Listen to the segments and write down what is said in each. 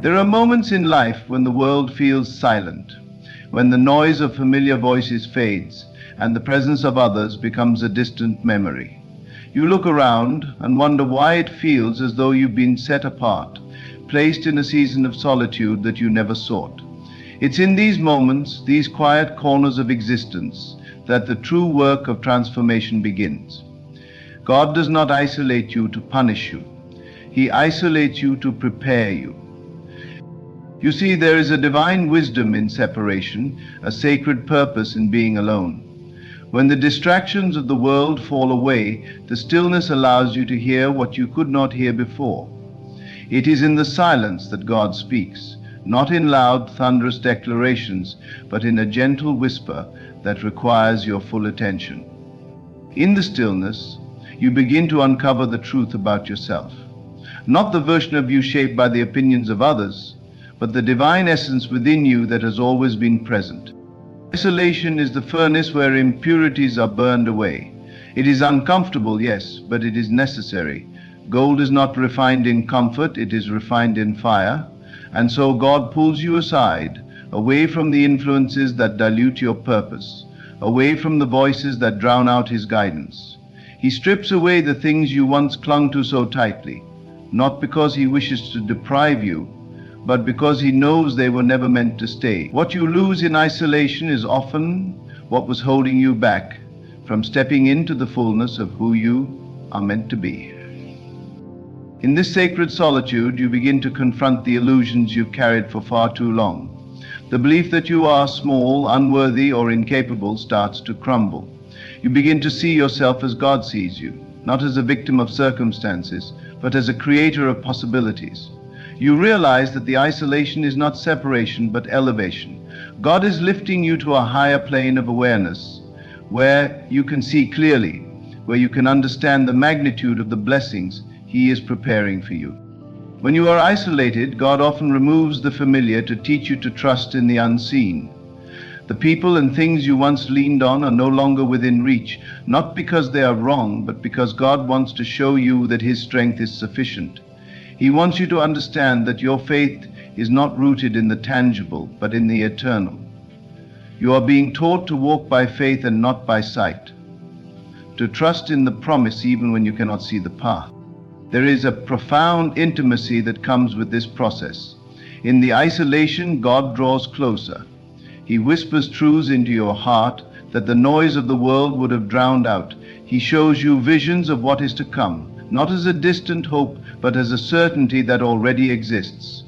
There are moments in life when the world feels silent, when the noise of familiar voices fades and the presence of others becomes a distant memory. You look around and wonder why it feels as though you've been set apart, placed in a season of solitude that you never sought. It's in these moments, these quiet corners of existence, that the true work of transformation begins. God does not isolate you to punish you. He isolates you to prepare you. You see, there is a divine wisdom in separation, a sacred purpose in being alone. When the distractions of the world fall away, the stillness allows you to hear what you could not hear before. It is in the silence that God speaks, not in loud, thunderous declarations, but in a gentle whisper that requires your full attention. In the stillness, you begin to uncover the truth about yourself. Not the version of you shaped by the opinions of others, but the divine essence within you that has always been present. Isolation is the furnace where impurities are burned away. It is uncomfortable, yes, but it is necessary. Gold is not refined in comfort, it is refined in fire. And so God pulls you aside, away from the influences that dilute your purpose, away from the voices that drown out His guidance. He strips away the things you once clung to so tightly, not because He wishes to deprive you, but because He knows they were never meant to stay. What you lose in isolation is often what was holding you back from stepping into the fullness of who you are meant to be. In this sacred solitude, you begin to confront the illusions you've carried for far too long. The belief that you are small, unworthy, or incapable starts to crumble. You begin to see yourself as God sees you, not as a victim of circumstances, but as a creator of possibilities. You realize that the isolation is not separation, but elevation. God is lifting you to a higher plane of awareness, where you can see clearly, where you can understand the magnitude of the blessings He is preparing for you. When you are isolated, God often removes the familiar to teach you to trust in the unseen. The people and things you once leaned on are no longer within reach, not because they are wrong, but because God wants to show you that His strength is sufficient. He wants you to understand that your faith is not rooted in the tangible, but in the eternal. You are being taught to walk by faith and not by sight, to trust in the promise even when you cannot see the path. There is a profound intimacy that comes with this process. In the isolation, God draws closer. He whispers truths into your heart that the noise of the world would have drowned out. He shows you visions of what is to come, not as a distant hope, but as a certainty that already exists.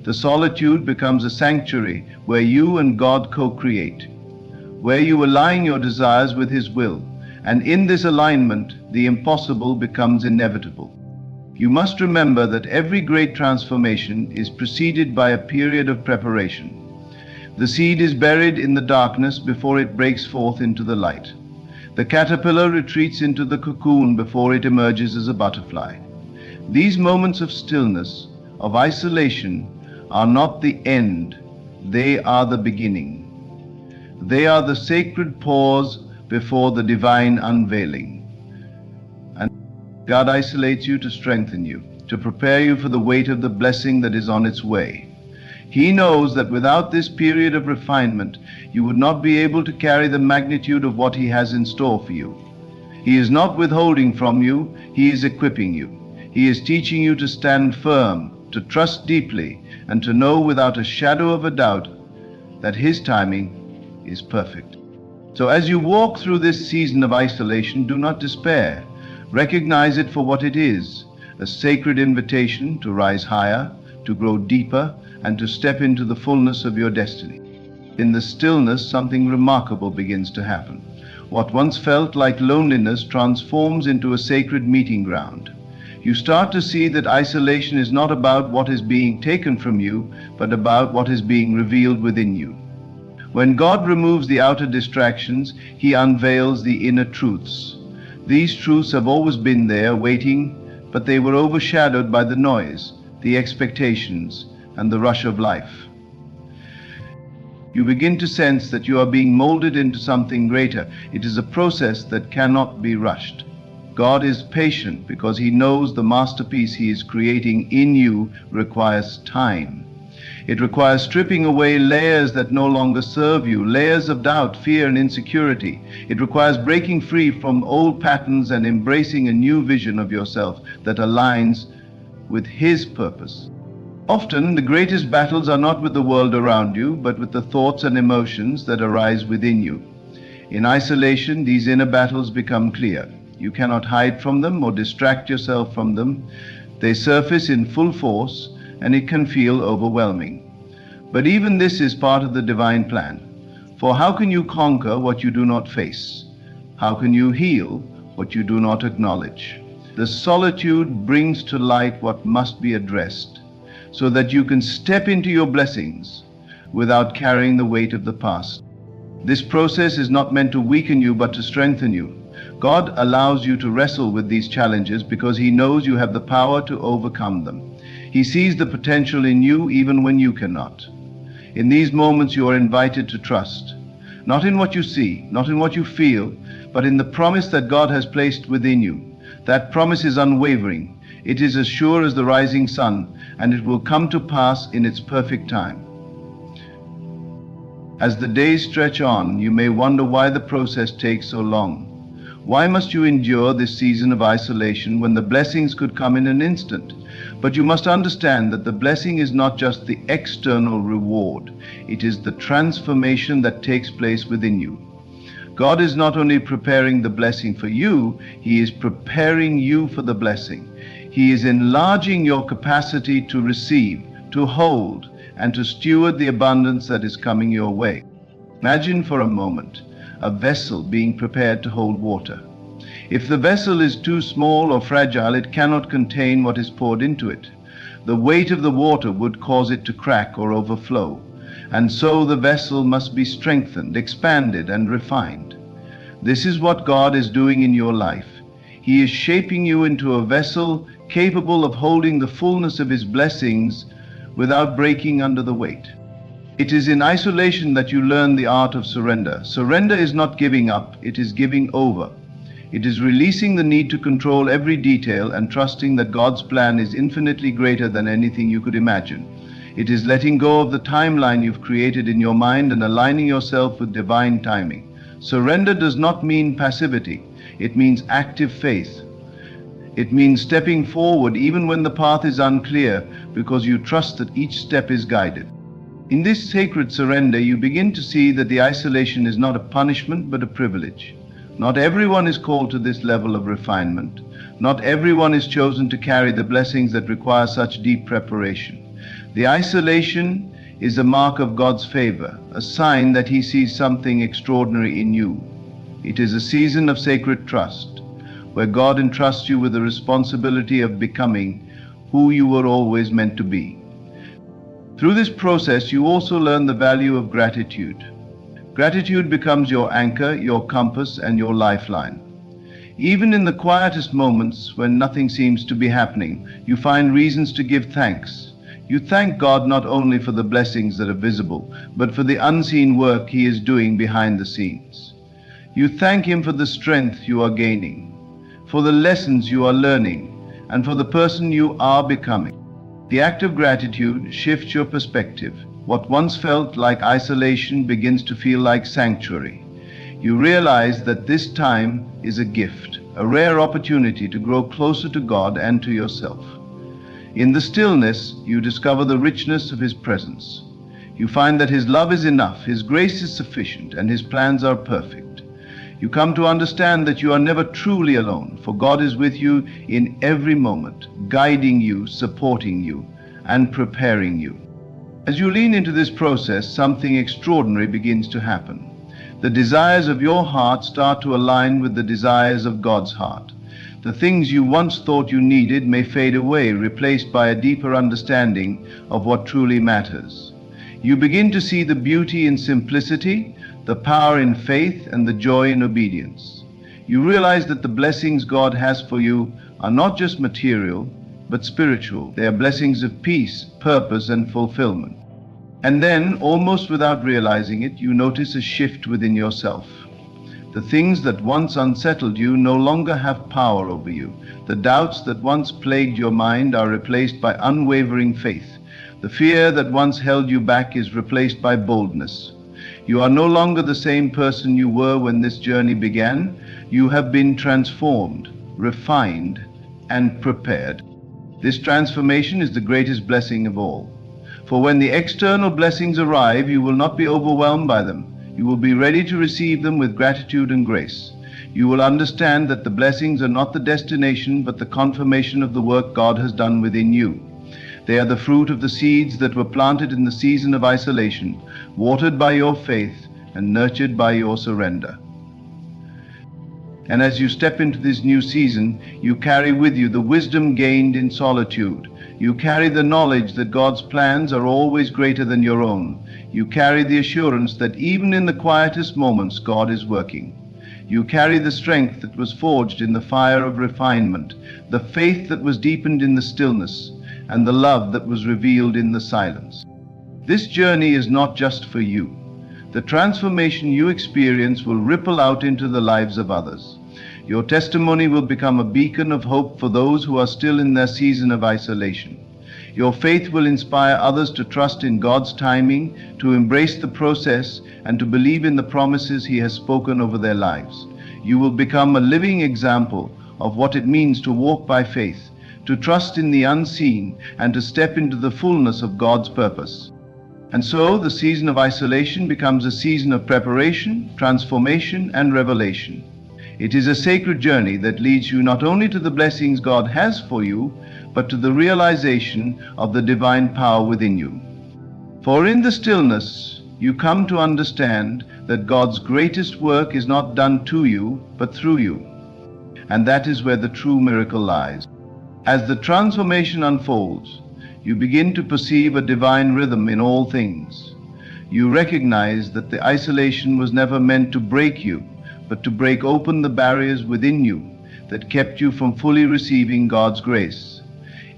The solitude becomes a sanctuary where you and God co-create, where you align your desires with His will, and in this alignment, the impossible becomes inevitable. You must remember that every great transformation is preceded by a period of preparation. The seed is buried in the darkness before it breaks forth into the light. The caterpillar retreats into the cocoon before it emerges as a butterfly. These moments of stillness, of isolation, are not the end, they are the beginning. They are the sacred pause before the divine unveiling. And God isolates you to strengthen you, to prepare you for the weight of the blessing that is on its way. He knows that without this period of refinement, you would not be able to carry the magnitude of what He has in store for you. He is not withholding from you, He is equipping you. He is teaching you to stand firm, to trust deeply, and to know without a shadow of a doubt that His timing is perfect. So as you walk through this season of isolation, do not despair. Recognize it for what it is, a sacred invitation to rise higher, to grow deeper, and to step into the fullness of your destiny. In the stillness, something remarkable begins to happen. What once felt like loneliness transforms into a sacred meeting ground. You start to see that isolation is not about what is being taken from you, but about what is being revealed within you. When God removes the outer distractions, He unveils the inner truths. These truths have always been there, waiting, but they were overshadowed by the noise, the expectations, and the rush of life. You begin to sense that you are being molded into something greater. It is a process that cannot be rushed. God is patient because He knows the masterpiece He is creating in you requires time. It requires stripping away layers that no longer serve you, layers of doubt, fear, and insecurity. It requires breaking free from old patterns and embracing a new vision of yourself that aligns with His purpose. Often, the greatest battles are not with the world around you, but with the thoughts and emotions that arise within you. In isolation, these inner battles become clear. You cannot hide from them or distract yourself from them. They surface in full force, and it can feel overwhelming. But even this is part of the divine plan. For how can you conquer what you do not face? How can you heal what you do not acknowledge? The solitude brings to light what must be addressed, so that you can step into your blessings without carrying the weight of the past. This process is not meant to weaken you, but to strengthen you. God allows you to wrestle with these challenges because He knows you have the power to overcome them. He sees the potential in you even when you cannot. In these moments, you are invited to trust, not in what you see, not in what you feel, but in the promise that God has placed within you. That promise is unwavering. It is as sure as the rising sun, and it will come to pass in its perfect time. As the days stretch on, you may wonder why the process takes so long. Why must you endure this season of isolation when the blessings could come in an instant? But you must understand that the blessing is not just the external reward. It is the transformation that takes place within you. God is not only preparing the blessing for you, He is preparing you for the blessing. He is enlarging your capacity to receive, to hold, and to steward the abundance that is coming your way. Imagine for a moment a vessel being prepared to hold water. If the vessel is too small or fragile, it cannot contain what is poured into it. The weight of the water would cause it to crack or overflow, and so the vessel must be strengthened, expanded, and refined. This is what God is doing in your life. He is shaping you into a vessel capable of holding the fullness of His blessings without breaking under the weight. It is in isolation that you learn the art of surrender. Surrender is not giving up, it is giving over. It is releasing the need to control every detail and trusting that God's plan is infinitely greater than anything you could imagine. It is letting go of the timeline you've created in your mind and aligning yourself with divine timing. Surrender does not mean passivity. It means active faith. It means stepping forward even when the path is unclear, because you trust that each step is guided. In this sacred surrender, you begin to see that the isolation is not a punishment but a privilege. Not everyone is called to this level of refinement. Not everyone is chosen to carry the blessings that require such deep preparation. The isolation is a mark of God's favor, a sign that He sees something extraordinary in you. It is a season of sacred trust, where God entrusts you with the responsibility of becoming who you were always meant to be. Through this process, you also learn the value of gratitude. Gratitude becomes your anchor, your compass, and your lifeline. Even in the quietest moments when nothing seems to be happening, you find reasons to give thanks. You thank God not only for the blessings that are visible, but for the unseen work He is doing behind the scenes. You thank Him for the strength you are gaining, for the lessons you are learning, and for the person you are becoming. The act of gratitude shifts your perspective. What once felt like isolation begins to feel like sanctuary. You realize that this time is a gift, a rare opportunity to grow closer to God and to yourself. In the stillness, you discover the richness of His presence. You find that His love is enough, His grace is sufficient, and His plans are perfect. You come to understand that you are never truly alone, for God is with you in every moment, guiding you, supporting you, and preparing you. As you lean into this process, something extraordinary begins to happen. The desires of your heart start to align with the desires of God's heart. The things you once thought you needed may fade away, replaced by a deeper understanding of what truly matters. You begin to see the beauty in simplicity, the power in faith, and the joy in obedience. You realize that the blessings God has for you are not just material, but spiritual. They are blessings of peace, purpose, and fulfillment. And then, almost without realizing it, you notice a shift within yourself. The things that once unsettled you no longer have power over you. The doubts that once plagued your mind are replaced by unwavering faith. The fear that once held you back is replaced by boldness. You are no longer the same person you were when this journey began. You have been transformed, refined, and prepared. This transformation is the greatest blessing of all. For when the external blessings arrive, you will not be overwhelmed by them. You will be ready to receive them with gratitude and grace. You will understand that the blessings are not the destination, but the confirmation of the work God has done within you. They are the fruit of the seeds that were planted in the season of isolation, watered by your faith and nurtured by your surrender. And as you step into this new season, you carry with you the wisdom gained in solitude. You carry the knowledge that God's plans are always greater than your own. You carry the assurance that even in the quietest moments, God is working. You carry the strength that was forged in the fire of refinement, the faith that was deepened in the stillness, and the love that was revealed in the silence. This journey is not just for you. The transformation you experience will ripple out into the lives of others. Your testimony will become a beacon of hope for those who are still in their season of isolation. Your faith will inspire others to trust in God's timing, to embrace the process, and to believe in the promises He has spoken over their lives. You will become a living example of what it means to walk by faith, to trust in the unseen, and to step into the fullness of God's purpose. And so the season of isolation becomes a season of preparation, transformation, and revelation. It is a sacred journey that leads you not only to the blessings God has for you, but to the realization of the divine power within you. For in the stillness, you come to understand that God's greatest work is not done to you, but through you. And that is where the true miracle lies. As the transformation unfolds, you begin to perceive a divine rhythm in all things. You recognize that the isolation was never meant to break you, but to break open the barriers within you that kept you from fully receiving God's grace.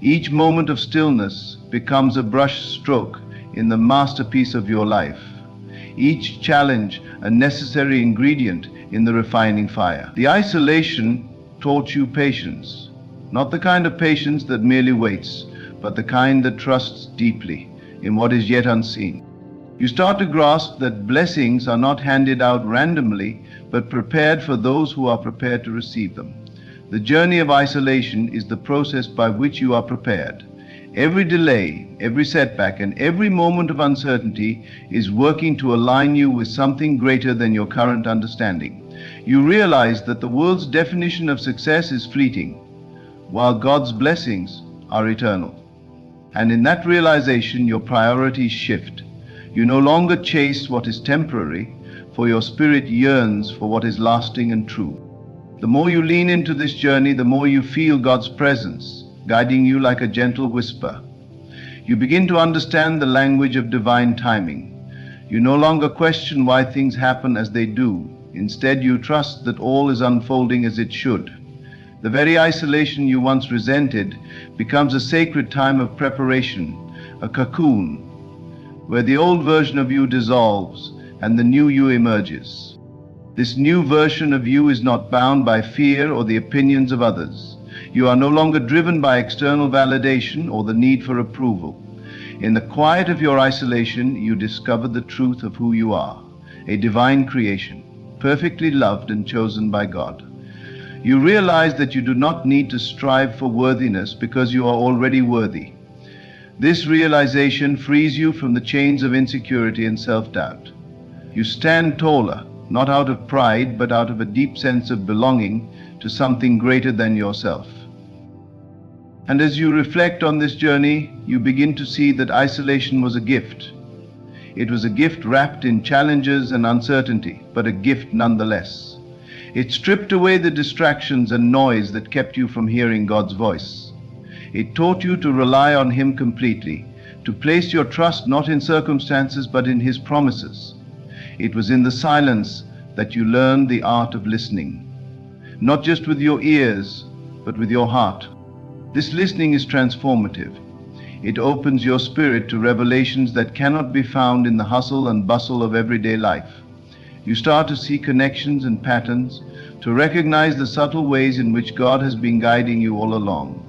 Each moment of stillness becomes a brush stroke in the masterpiece of your life. Each challenge a necessary ingredient in the refining fire. The isolation taught you patience, not the kind of patience that merely waits, but the kind that trusts deeply in what is yet unseen. You start to grasp that blessings are not handed out randomly, but prepared for those who are prepared to receive them. The journey of isolation is the process by which you are prepared. Every delay, every setback, and every moment of uncertainty is working to align you with something greater than your current understanding. You realize that the world's definition of success is fleeting, while God's blessings are eternal. And in that realization, your priorities shift. You no longer chase what is temporary, for your spirit yearns for what is lasting and true. The more you lean into this journey, the more you feel God's presence, guiding you like a gentle whisper. You begin to understand the language of divine timing. You no longer question why things happen as they do. Instead, you trust that all is unfolding as it should. The very isolation you once resented becomes a sacred time of preparation, a cocoon, where the old version of you dissolves and the new you emerges. This new version of you is not bound by fear or the opinions of others. You are no longer driven by external validation or the need for approval. In the quiet of your isolation, you discover the truth of who you are, a divine creation, perfectly loved and chosen by God. You realize that you do not need to strive for worthiness because you are already worthy. This realization frees you from the chains of insecurity and self-doubt. You stand taller, not out of pride, but out of a deep sense of belonging to something greater than yourself. And as you reflect on this journey, you begin to see that isolation was a gift. It was a gift wrapped in challenges and uncertainty, but a gift nonetheless. It stripped away the distractions and noise that kept you from hearing God's voice. It taught you to rely on Him completely, to place your trust not in circumstances but in His promises. It was in the silence that you learned the art of listening, not just with your ears, but with your heart. This listening is transformative. It opens your spirit to revelations that cannot be found in the hustle and bustle of everyday life. You start to see connections and patterns, to recognize the subtle ways in which God has been guiding you all along.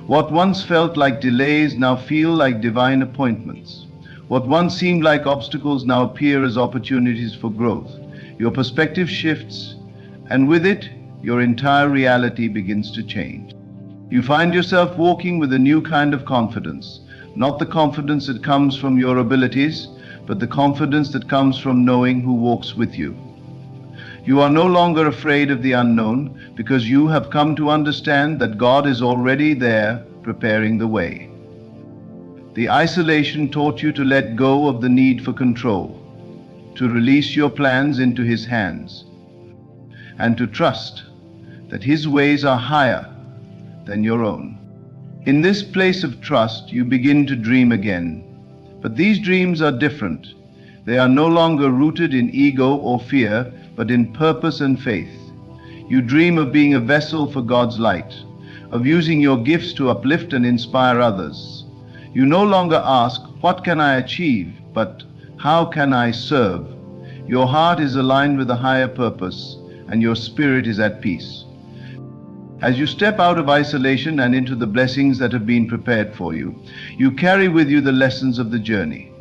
What once felt like delays now feel like divine appointments. What once seemed like obstacles now appear as opportunities for growth. Your perspective shifts, and with it, your entire reality begins to change. You find yourself walking with a new kind of confidence, not the confidence that comes from your abilities, but the confidence that comes from knowing who walks with you. You are no longer afraid of the unknown because you have come to understand that God is already there preparing the way. The isolation taught you to let go of the need for control, to release your plans into His hands, and to trust that His ways are higher than your own. In this place of trust, you begin to dream again. But these dreams are different. They are no longer rooted in ego or fear, but in purpose and faith. You dream of being a vessel for God's light, of using your gifts to uplift and inspire others. You no longer ask, "What can I achieve?" but "How can I serve?" Your heart is aligned with a higher purpose, and your spirit is at peace. As you step out of isolation and into the blessings that have been prepared for you, you carry with you the lessons of the journey.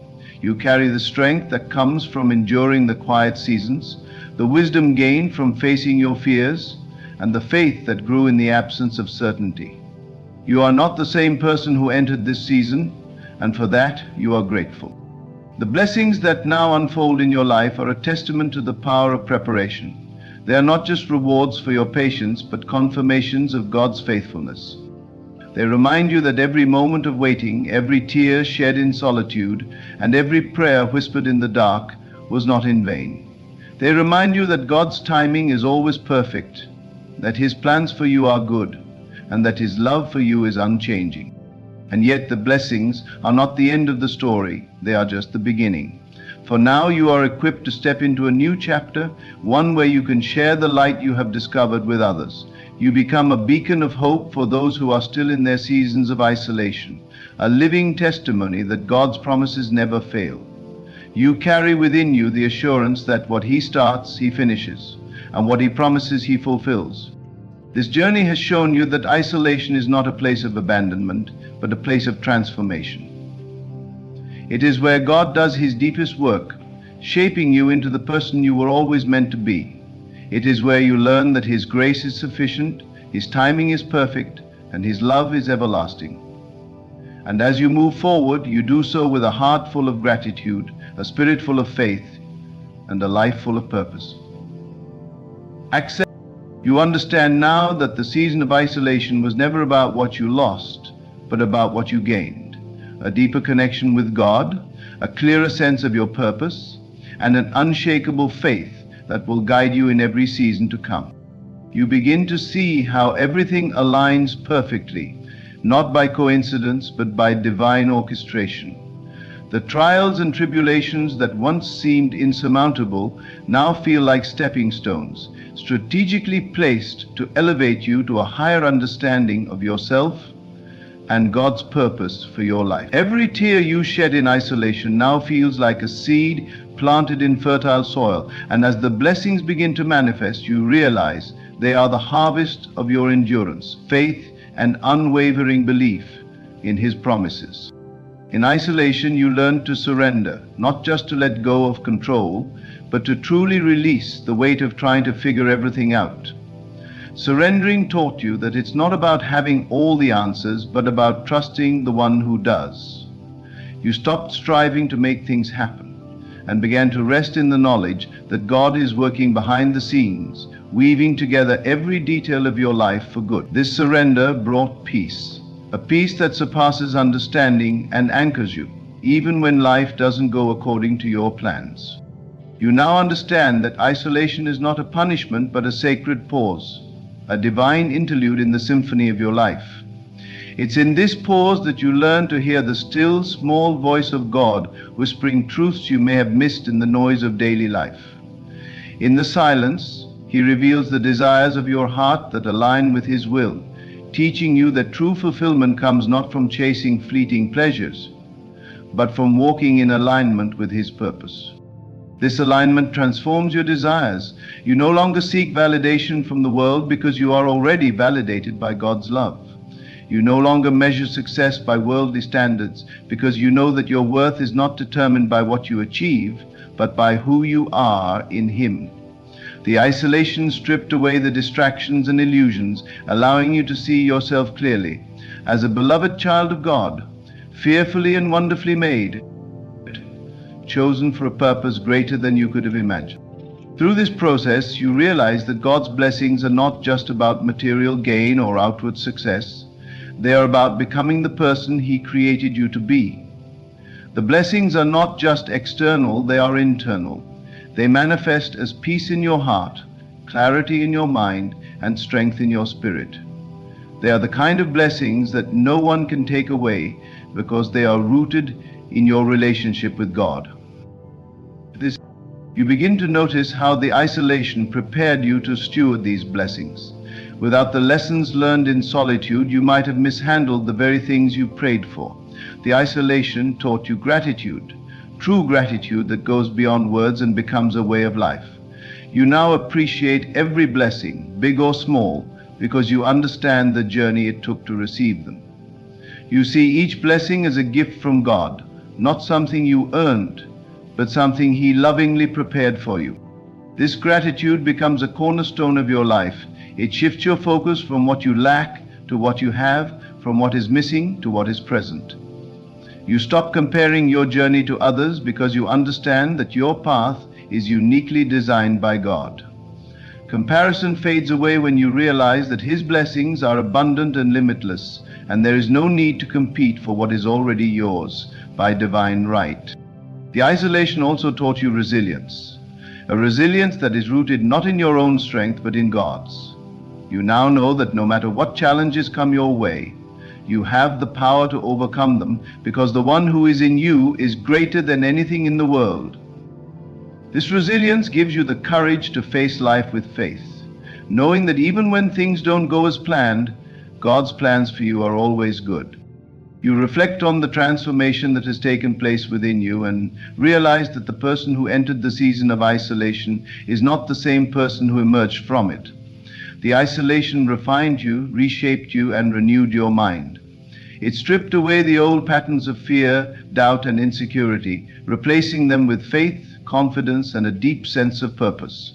You carry the strength that comes from enduring the quiet seasons, the wisdom gained from facing your fears, and the faith that grew in the absence of certainty. You are not the same person who entered this season, and for that you are grateful. The blessings that now unfold in your life are a testament to the power of preparation. They are not just rewards for your patience, but confirmations of God's faithfulness. They remind you that every moment of waiting, every tear shed in solitude, and every prayer whispered in the dark was not in vain. They remind you that God's timing is always perfect, that His plans for you are good, and that His love for you is unchanging. And yet the blessings are not the end of the story, they are just the beginning. For now you are equipped to step into a new chapter, one where you can share the light you have discovered with others. You become a beacon of hope for those who are still in their seasons of isolation, a living testimony that God's promises never fail. You carry within you the assurance that what He starts, He finishes, and what He promises, He fulfills. This journey has shown you that isolation is not a place of abandonment, but a place of transformation. It is where God does His deepest work, shaping you into the person you were always meant to be. It is where you learn that His grace is sufficient, His timing is perfect, and His love is everlasting. And as you move forward, you do so with a heart full of gratitude, a spirit full of faith, and a life full of purpose. Accept. You understand now that the season of isolation was never about what you lost, but about what you gained. A deeper connection with God, a clearer sense of your purpose, and an unshakable faith that will guide you in every season to come. You begin to see how everything aligns perfectly, not by coincidence, but by divine orchestration. The trials and tribulations that once seemed insurmountable now feel like stepping stones, strategically placed to elevate you to a higher understanding of yourself and God's purpose for your life. Every tear you shed in isolation now feels like a seed planted in fertile soil, and as the blessings begin to manifest, you realize they are the harvest of your endurance, faith, and unwavering belief in His promises. In isolation, you learn to surrender, not just to let go of control, but to truly release the weight of trying to figure everything out. Surrendering taught you that it's not about having all the answers, but about trusting the one who does. You stopped striving to make things happen and began to rest in the knowledge that God is working behind the scenes, weaving together every detail of your life for good. This surrender brought peace, a peace that surpasses understanding and anchors you, even when life doesn't go according to your plans. You now understand that isolation is not a punishment, but a sacred pause, a divine interlude in the symphony of your life. It's in this pause that you learn to hear the still, small voice of God whispering truths you may have missed in the noise of daily life. In the silence, He reveals the desires of your heart that align with His will, teaching you that true fulfillment comes not from chasing fleeting pleasures, but from walking in alignment with His purpose. This alignment transforms your desires. You no longer seek validation from the world because you are already validated by God's love. You no longer measure success by worldly standards because you know that your worth is not determined by what you achieve, but by who you are in Him. The isolation stripped away the distractions and illusions, allowing you to see yourself clearly as a beloved child of God, fearfully and wonderfully made, chosen for a purpose greater than you could have imagined. Through this process, you realize that God's blessings are not just about material gain or outward success. They are about becoming the person He created you to be. The blessings are not just external, they are internal. They manifest as peace in your heart, clarity in your mind, and strength in your spirit. They are the kind of blessings that no one can take away because they are rooted in your relationship with God. You begin to notice how the isolation prepared you to steward these blessings. Without the lessons learned in solitude, you might have mishandled the very things you prayed for. The isolation taught you gratitude, true gratitude that goes beyond words and becomes a way of life. You now appreciate every blessing, big or small, because you understand the journey it took to receive them. You see each blessing as a gift from God, not something you earned, but something He lovingly prepared for you. This gratitude becomes a cornerstone of your life. It shifts your focus from what you lack to what you have, from what is missing to what is present. You stop comparing your journey to others because you understand that your path is uniquely designed by God. Comparison fades away when you realize that His blessings are abundant and limitless, and there is no need to compete for what is already yours by divine right. The isolation also taught you resilience, a resilience that is rooted not in your own strength but in God's. You now know that no matter what challenges come your way, you have the power to overcome them because the one who is in you is greater than anything in the world. This resilience gives you the courage to face life with faith, knowing that even when things don't go as planned, God's plans for you are always good. You reflect on the transformation that has taken place within you and realize that the person who entered the season of isolation is not the same person who emerged from it. The isolation refined you, reshaped you, and renewed your mind. It stripped away the old patterns of fear, doubt, and insecurity, replacing them with faith, confidence, and a deep sense of purpose.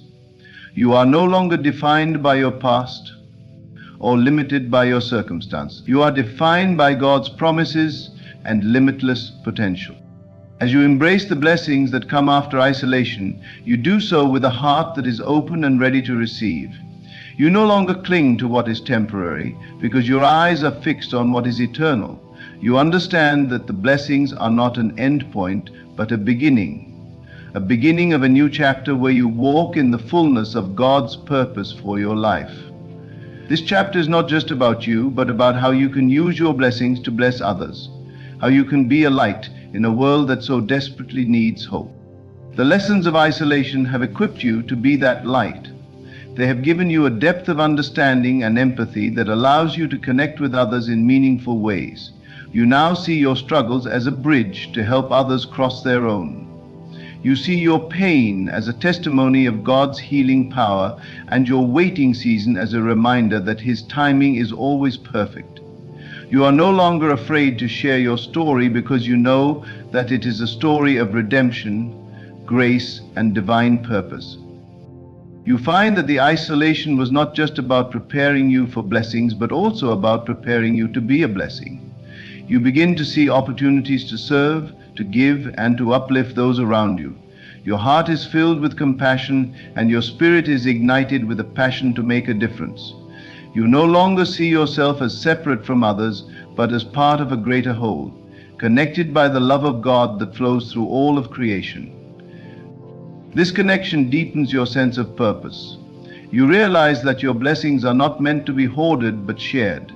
You are no longer defined by your past or limited by your circumstance. You are defined by God's promises and limitless potential. As you embrace the blessings that come after isolation, you do so with a heart that is open and ready to receive. You no longer cling to what is temporary because your eyes are fixed on what is eternal. You understand that the blessings are not an end point, but a beginning of a new chapter where you walk in the fullness of God's purpose for your life. This chapter is not just about you, but about how you can use your blessings to bless others, how you can be a light in a world that so desperately needs hope. The lessons of isolation have equipped you to be that light. They have given you a depth of understanding and empathy that allows you to connect with others in meaningful ways. You now see your struggles as a bridge to help others cross their own. You see your pain as a testimony of God's healing power and your waiting season as a reminder that His timing is always perfect. You are no longer afraid to share your story because you know that it is a story of redemption, grace, and divine purpose. You find that the isolation was not just about preparing you for blessings, but also about preparing you to be a blessing. You begin to see opportunities to serve, to give, and to uplift those around you. Your heart is filled with compassion, and your spirit is ignited with a passion to make a difference. You no longer see yourself as separate from others, but as part of a greater whole, connected by the love of God that flows through all of creation. This connection deepens your sense of purpose. You realize that your blessings are not meant to be hoarded but shared.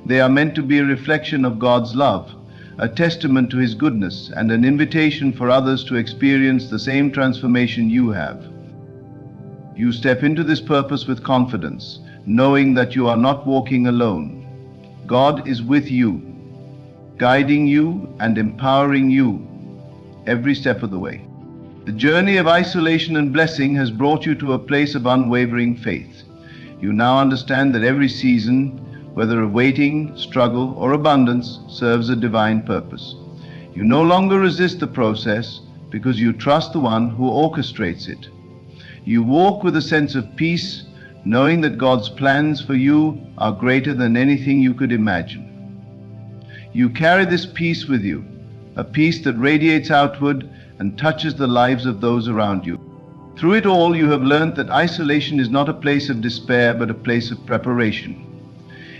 They are meant to be a reflection of God's love, a testament to His goodness, and an invitation for others to experience the same transformation you have. You step into this purpose with confidence, knowing that you are not walking alone. God is with you, guiding you and empowering you every step of the way. The journey of isolation and blessing has brought you to a place of unwavering faith. You now understand that every season, whether of waiting, struggle, or abundance, serves a divine purpose. You no longer resist the process because you trust the one who orchestrates it. You walk with a sense of peace, knowing that God's plans for you are greater than anything you could imagine. You carry this peace with you, a peace that radiates outward and touches the lives of those around you. Through it all, you have learned that isolation is not a place of despair, but a place of preparation.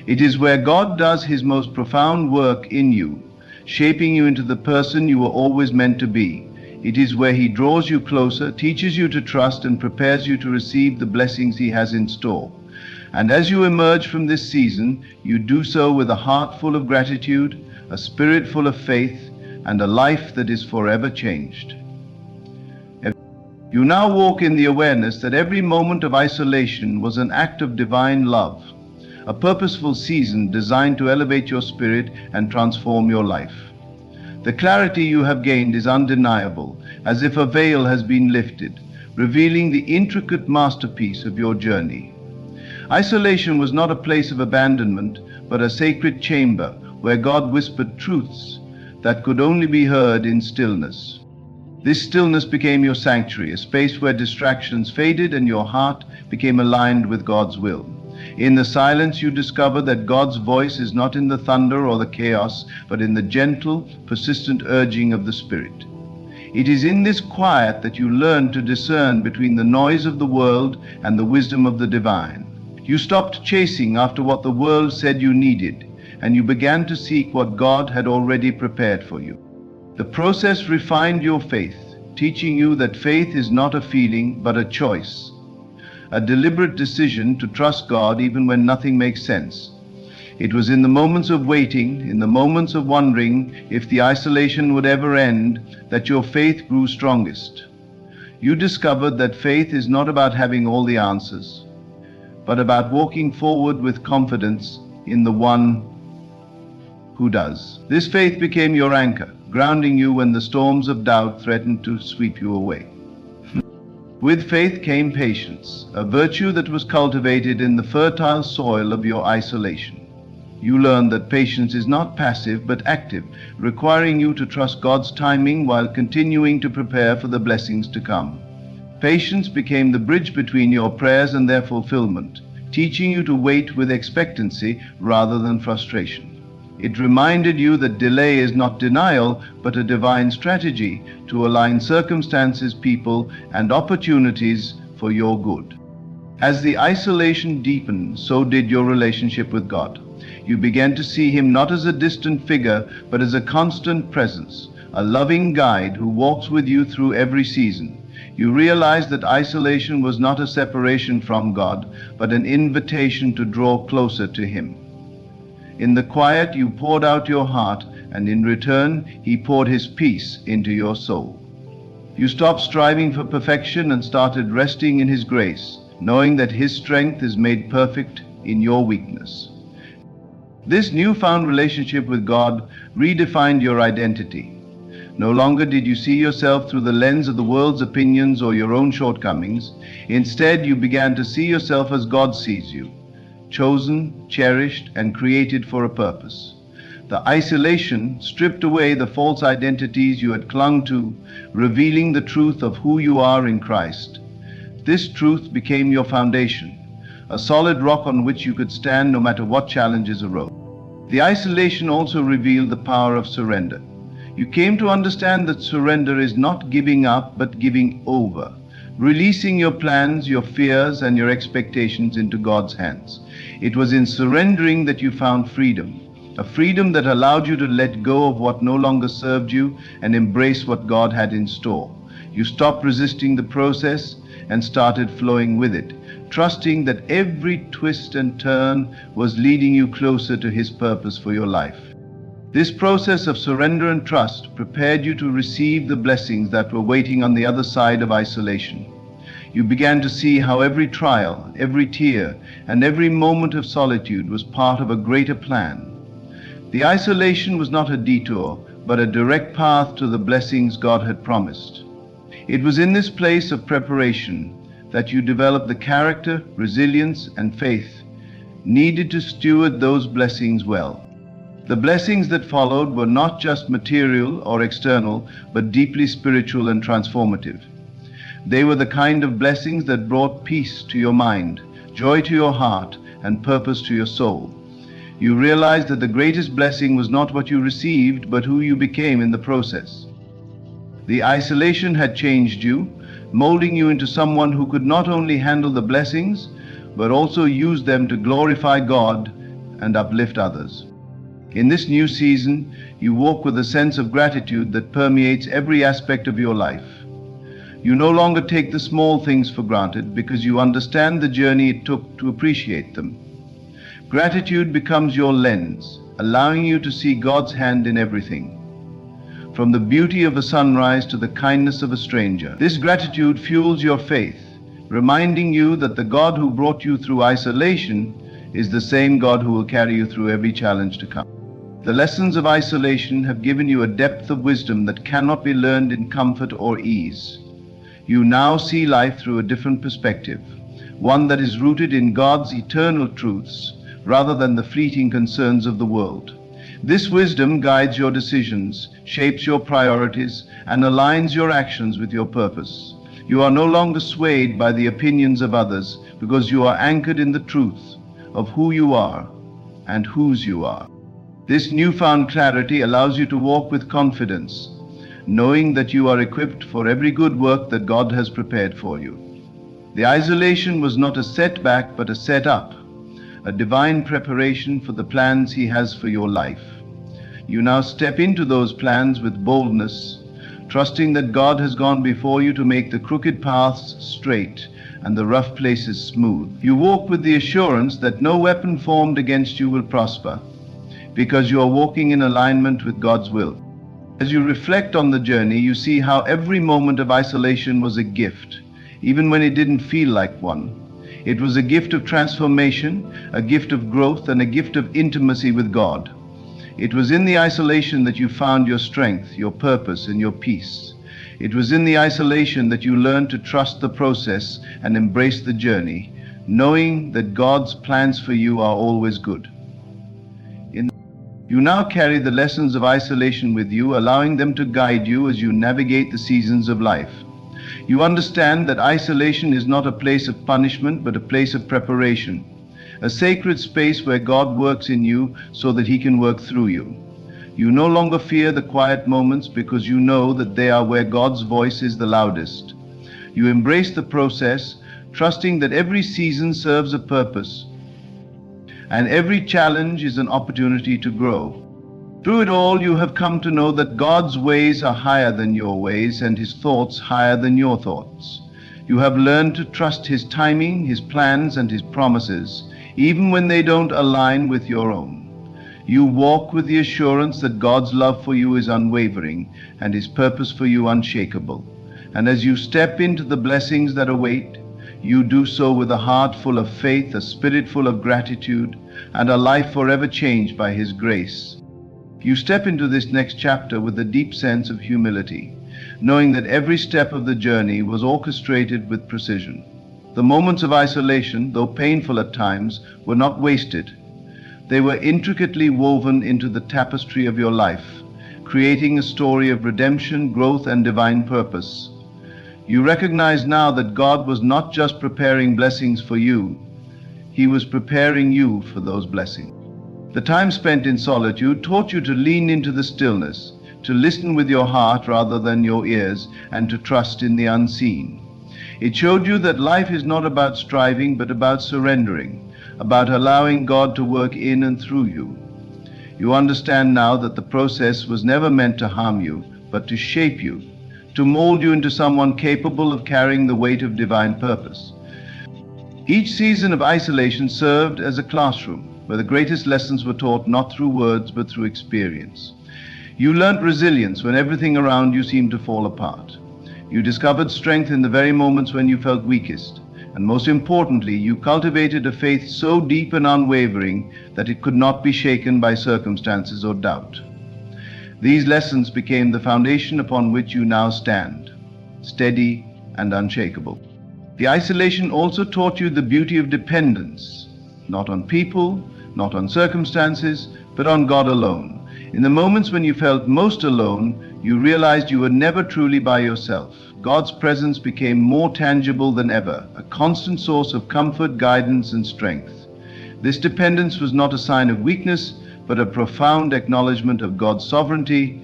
It is where God does His most profound work in you, shaping you into the person you were always meant to be. It is where He draws you closer, teaches you to trust, and prepares you to receive the blessings He has in store. And as you emerge from this season, you do so with a heart full of gratitude, a spirit full of faith, and a life that is forever changed. You now walk in the awareness that every moment of isolation was an act of divine love, a purposeful season designed to elevate your spirit and transform your life. The clarity you have gained is undeniable, as if a veil has been lifted, revealing the intricate masterpiece of your journey. Isolation was not a place of abandonment, but a sacred chamber where God whispered truths that could only be heard in stillness. This stillness became your sanctuary, a space where distractions faded and your heart became aligned with God's will. In the silence, you discover that God's voice is not in the thunder or the chaos, but in the gentle, persistent urging of the Spirit. It is in this quiet that you learn to discern between the noise of the world and the wisdom of the divine. You stopped chasing after what the world said you needed, and you began to seek what God had already prepared for you. The process refined your faith, teaching you that faith is not a feeling, but a choice, a deliberate decision to trust God even when nothing makes sense. It was in the moments of waiting, in the moments of wondering if the isolation would ever end, that your faith grew strongest. You discovered that faith is not about having all the answers, but about walking forward with confidence in the one who does. This faith became your anchor, grounding you when the storms of doubt threatened to sweep you away. With faith came patience, a virtue that was cultivated in the fertile soil of your isolation. You learned that patience is not passive but active, requiring you to trust God's timing while continuing to prepare for the blessings to come. Patience became the bridge between your prayers and their fulfillment, teaching you to wait with expectancy rather than frustration. It reminded you that delay is not denial, but a divine strategy to align circumstances, people, and opportunities for your good. As the isolation deepened, so did your relationship with God. You began to see Him not as a distant figure, but as a constant presence, a loving guide who walks with you through every season. You realized that isolation was not a separation from God, but an invitation to draw closer to Him. In the quiet, you poured out your heart, and in return, He poured His peace into your soul. You stopped striving for perfection and started resting in His grace, knowing that His strength is made perfect in your weakness. This newfound relationship with God redefined your identity. No longer did you see yourself through the lens of the world's opinions or your own shortcomings. Instead, you began to see yourself as God sees you, chosen, cherished, and created for a purpose. The isolation stripped away the false identities you had clung to, revealing the truth of who you are in Christ. This truth became your foundation, a solid rock on which you could stand no matter what challenges arose. The isolation also revealed the power of surrender. You came to understand that surrender is not giving up, but giving over, releasing your plans, your fears, and your expectations into God's hands. It was in surrendering that you found freedom, a freedom that allowed you to let go of what no longer served you and embrace what God had in store. You stopped resisting the process and started flowing with it, trusting that every twist and turn was leading you closer to His purpose for your life. This process of surrender and trust prepared you to receive the blessings that were waiting on the other side of isolation. You began to see how every trial, every tear, and every moment of solitude was part of a greater plan. The isolation was not a detour, but a direct path to the blessings God had promised. It was in this place of preparation that you developed the character, resilience, and faith needed to steward those blessings well. The blessings that followed were not just material or external, but deeply spiritual and transformative. They were the kind of blessings that brought peace to your mind, joy to your heart, and purpose to your soul. You realized that the greatest blessing was not what you received, but who you became in the process. The isolation had changed you, molding you into someone who could not only handle the blessings, but also use them to glorify God and uplift others. In this new season, you walk with a sense of gratitude that permeates every aspect of your life. You no longer take the small things for granted because you understand the journey it took to appreciate them. Gratitude becomes your lens, allowing you to see God's hand in everything. From the beauty of a sunrise to the kindness of a stranger. This gratitude fuels your faith, reminding you that the God who brought you through isolation is the same God who will carry you through every challenge to come. The lessons of isolation have given you a depth of wisdom that cannot be learned in comfort or ease. You now see life through a different perspective, one that is rooted in God's eternal truths rather than the fleeting concerns of the world. This wisdom guides your decisions, shapes your priorities, and aligns your actions with your purpose. You are no longer swayed by the opinions of others because you are anchored in the truth of who you are and whose you are. This newfound clarity allows you to walk with confidence, knowing that you are equipped for every good work that God has prepared for you. The isolation was not a setback but a setup, a divine preparation for the plans He has for your life. You now step into those plans with boldness, trusting that God has gone before you to make the crooked paths straight and the rough places smooth. You walk with the assurance that no weapon formed against you will prosper, because you are walking in alignment with God's will. As you reflect on the journey, you see how every moment of isolation was a gift, even when it didn't feel like one. It was a gift of transformation, a gift of growth, and a gift of intimacy with God. It was in the isolation that you found your strength, your purpose, and your peace. It was in the isolation that you learned to trust the process and embrace the journey, knowing that God's plans for you are always good. You now carry the lessons of isolation with you, allowing them to guide you as you navigate the seasons of life. You understand that isolation is not a place of punishment, but a place of preparation, a sacred space where God works in you so that He can work through you. You no longer fear the quiet moments because you know that they are where God's voice is the loudest. You embrace the process, trusting that every season serves a purpose, and every challenge is an opportunity to grow. Through it all, you have come to know that God's ways are higher than your ways and His thoughts higher than your thoughts. You have learned to trust His timing, His plans, and His promises, even when they don't align with your own. You walk with the assurance that God's love for you is unwavering and His purpose for you unshakable. And as you step into the blessings that await, you do so with a heart full of faith, a spirit full of gratitude, and a life forever changed by His grace. You step into this next chapter with a deep sense of humility, knowing that every step of the journey was orchestrated with precision. The moments of isolation, though painful at times, were not wasted. They were intricately woven into the tapestry of your life, creating a story of redemption, growth, and divine purpose. You recognize now that God was not just preparing blessings for you, He was preparing you for those blessings. The time spent in solitude taught you to lean into the stillness, to listen with your heart rather than your ears, and to trust in the unseen. It showed you that life is not about striving, but about surrendering, about allowing God to work in and through you. You understand now that the process was never meant to harm you, but to shape you, to mold you into someone capable of carrying the weight of divine purpose. Each season of isolation served as a classroom where the greatest lessons were taught not through words but through experience. You learnt resilience when everything around you seemed to fall apart. You discovered strength in the very moments when you felt weakest. And most importantly, you cultivated a faith so deep and unwavering that it could not be shaken by circumstances or doubt. These lessons became the foundation upon which you now stand, steady and unshakable. The isolation also taught you the beauty of dependence, not on people, not on circumstances, but on God alone. In the moments when you felt most alone, you realized you were never truly by yourself. God's presence became more tangible than ever, a constant source of comfort, guidance, and strength. This dependence was not a sign of weakness, but a profound acknowledgement of God's sovereignty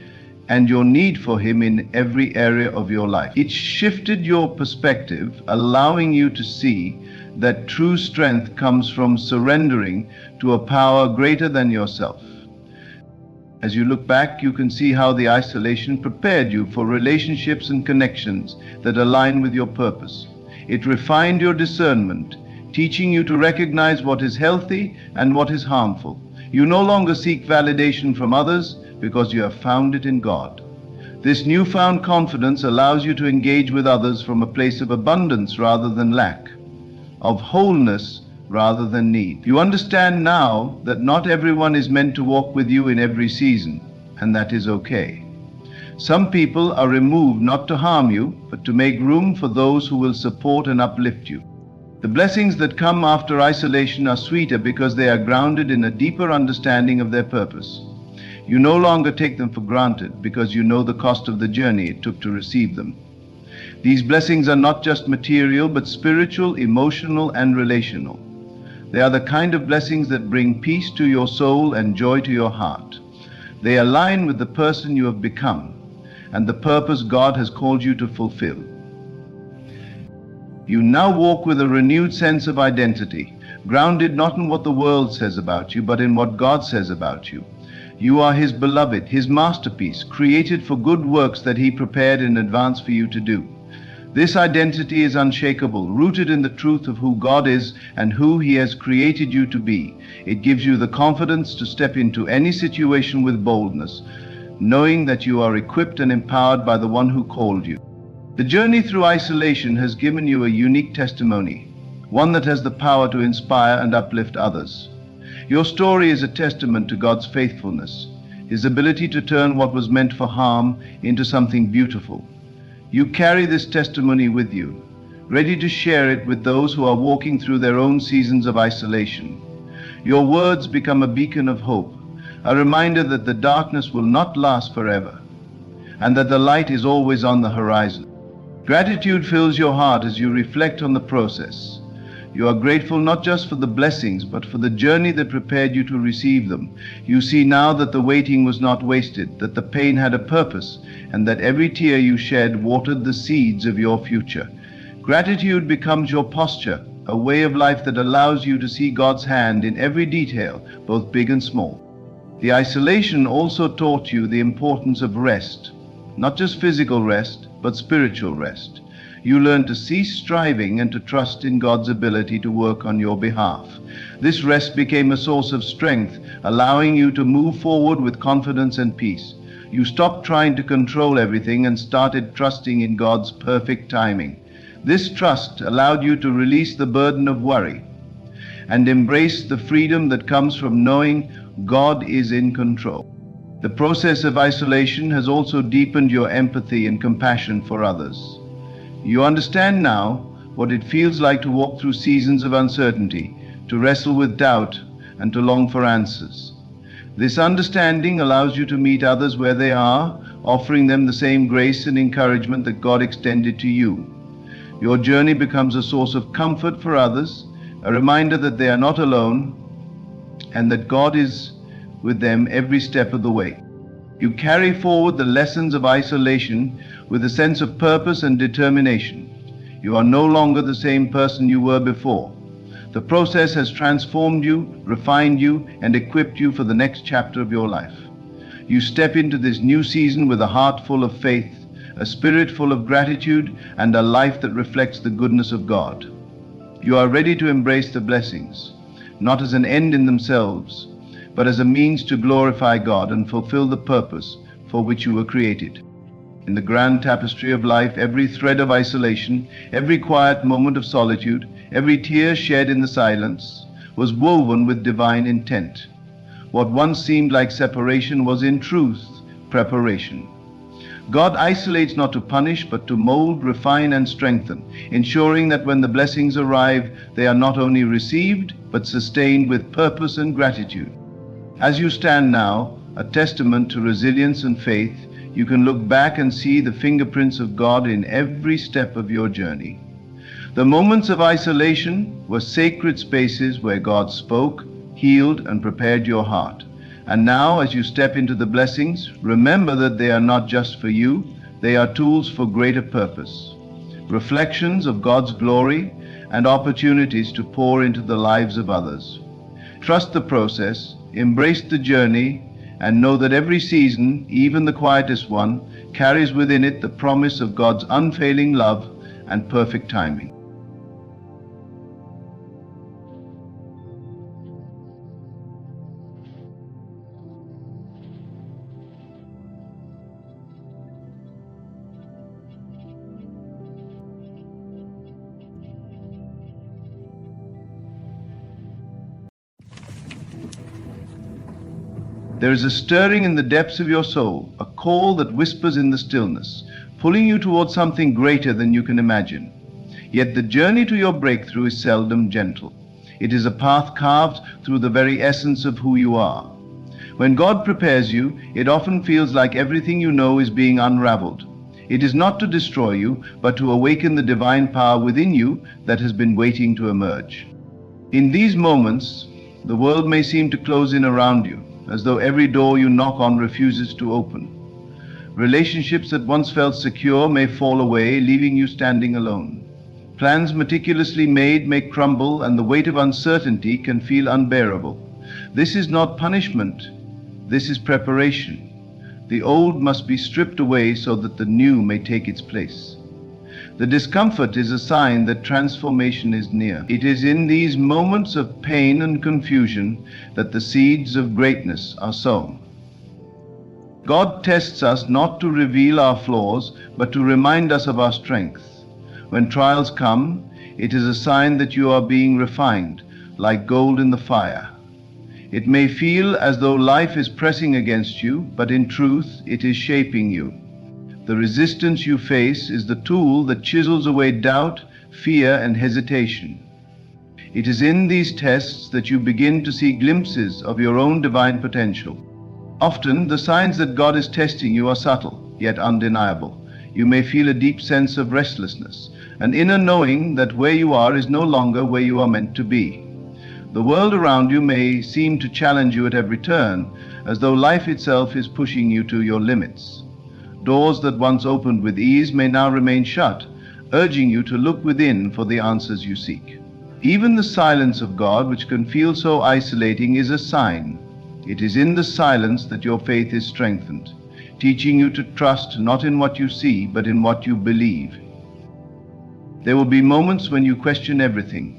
and your need for Him in every area of your life. It shifted your perspective, allowing you to see that true strength comes from surrendering to a power greater than yourself. As you look back, you can see how the isolation prepared you for relationships and connections that align with your purpose. It refined your discernment, teaching you to recognize what is healthy and what is harmful. You no longer seek validation from others because you have found it in God. This newfound confidence allows you to engage with others from a place of abundance rather than lack, of wholeness rather than need. You understand now that not everyone is meant to walk with you in every season, and that is okay. Some people are removed not to harm you, but to make room for those who will support and uplift you. The blessings that come after isolation are sweeter because they are grounded in a deeper understanding of their purpose. You no longer take them for granted because you know the cost of the journey it took to receive them. These blessings are not just material, but spiritual, emotional, and relational. They are the kind of blessings that bring peace to your soul and joy to your heart. They align with the person you have become and the purpose God has called you to fulfill. You now walk with a renewed sense of identity, grounded not in what the world says about you, but in what God says about you. You are His beloved, His masterpiece, created for good works that He prepared in advance for you to do. This identity is unshakable, rooted in the truth of who God is and who He has created you to be. It gives you the confidence to step into any situation with boldness, knowing that you are equipped and empowered by the one who called you. The journey through isolation has given you a unique testimony, one that has the power to inspire and uplift others. Your story is a testament to God's faithfulness, His ability to turn what was meant for harm into something beautiful. You carry this testimony with you, ready to share it with those who are walking through their own seasons of isolation. Your words become a beacon of hope, a reminder that the darkness will not last forever, and that the light is always on the horizon. Gratitude fills your heart as you reflect on the process. You are grateful not just for the blessings, but for the journey that prepared you to receive them. You see now that the waiting was not wasted, that the pain had a purpose, and that every tear you shed watered the seeds of your future. Gratitude becomes your posture, a way of life that allows you to see God's hand in every detail, both big and small. The isolation also taught you the importance of rest, not just physical rest, but spiritual rest. You learn to cease striving and to trust in God's ability to work on your behalf. This rest became a source of strength, allowing you to move forward with confidence and peace. You stopped trying to control everything and started trusting in God's perfect timing. This trust allowed you to release the burden of worry and embrace the freedom that comes from knowing God is in control. The process of isolation has also deepened your empathy and compassion for others. You understand now what it feels like to walk through seasons of uncertainty, to wrestle with doubt, and to long for answers. This understanding allows you to meet others where they are, offering them the same grace and encouragement that God extended to you. Your journey becomes a source of comfort for others, a reminder that they are not alone, and that God is with them every step of the way. You carry forward the lessons of isolation with a sense of purpose and determination. You are no longer the same person you were before. The process has transformed you, refined you, and equipped you for the next chapter of your life. You step into this new season with a heart full of faith, a spirit full of gratitude, and a life that reflects the goodness of God. You are ready to embrace the blessings, not as an end in themselves, but as a means to glorify God and fulfill the purpose for which you were created. In the grand tapestry of life, every thread of isolation, every quiet moment of solitude, every tear shed in the silence was woven with divine intent. What once seemed like separation was in truth preparation. God isolates not to punish, but to mold, refine, and strengthen, ensuring that when the blessings arrive, they are not only received, but sustained with purpose and gratitude. As you stand now, a testament to resilience and faith, you can look back and see the fingerprints of God in every step of your journey. The moments of isolation were sacred spaces where God spoke, healed, and prepared your heart. And now, as you step into the blessings, remember that they are not just for you, they are tools for greater purpose, reflections of God's glory, and opportunities to pour into the lives of others. Trust the process, embrace the journey, and know that every season, even the quietest one, carries within it the promise of God's unfailing love and perfect timing. There is a stirring in the depths of your soul, a call that whispers in the stillness, pulling you towards something greater than you can imagine. Yet the journey to your breakthrough is seldom gentle. It is a path carved through the very essence of who you are. When God prepares you, it often feels like everything you know is being unraveled. It is not to destroy you, but to awaken the divine power within you that has been waiting to emerge. In these moments, the world may seem to close in around you, as though every door you knock on refuses to open. Relationships that once felt secure may fall away, leaving you standing alone. Plans meticulously made may crumble, and the weight of uncertainty can feel unbearable. This is not punishment, this is preparation. The old must be stripped away so that the new may take its place. The discomfort is a sign that transformation is near. It is in these moments of pain and confusion that the seeds of greatness are sown. God tests us not to reveal our flaws, but to remind us of our strength. When trials come, it is a sign that you are being refined, like gold in the fire. It may feel as though life is pressing against you, but in truth, it is shaping you. The resistance you face is the tool that chisels away doubt, fear, and hesitation. It is in these tests that you begin to see glimpses of your own divine potential. Often, the signs that God is testing you are subtle, yet undeniable. You may feel a deep sense of restlessness, an inner knowing that where you are is no longer where you are meant to be. The world around you may seem to challenge you at every turn, as though life itself is pushing you to your limits. Doors that once opened with ease may now remain shut, urging you to look within for the answers you seek. Even the silence of God, which can feel so isolating, is a sign. It is in the silence that your faith is strengthened, teaching you to trust not in what you see, but in what you believe. There will be moments when you question everything,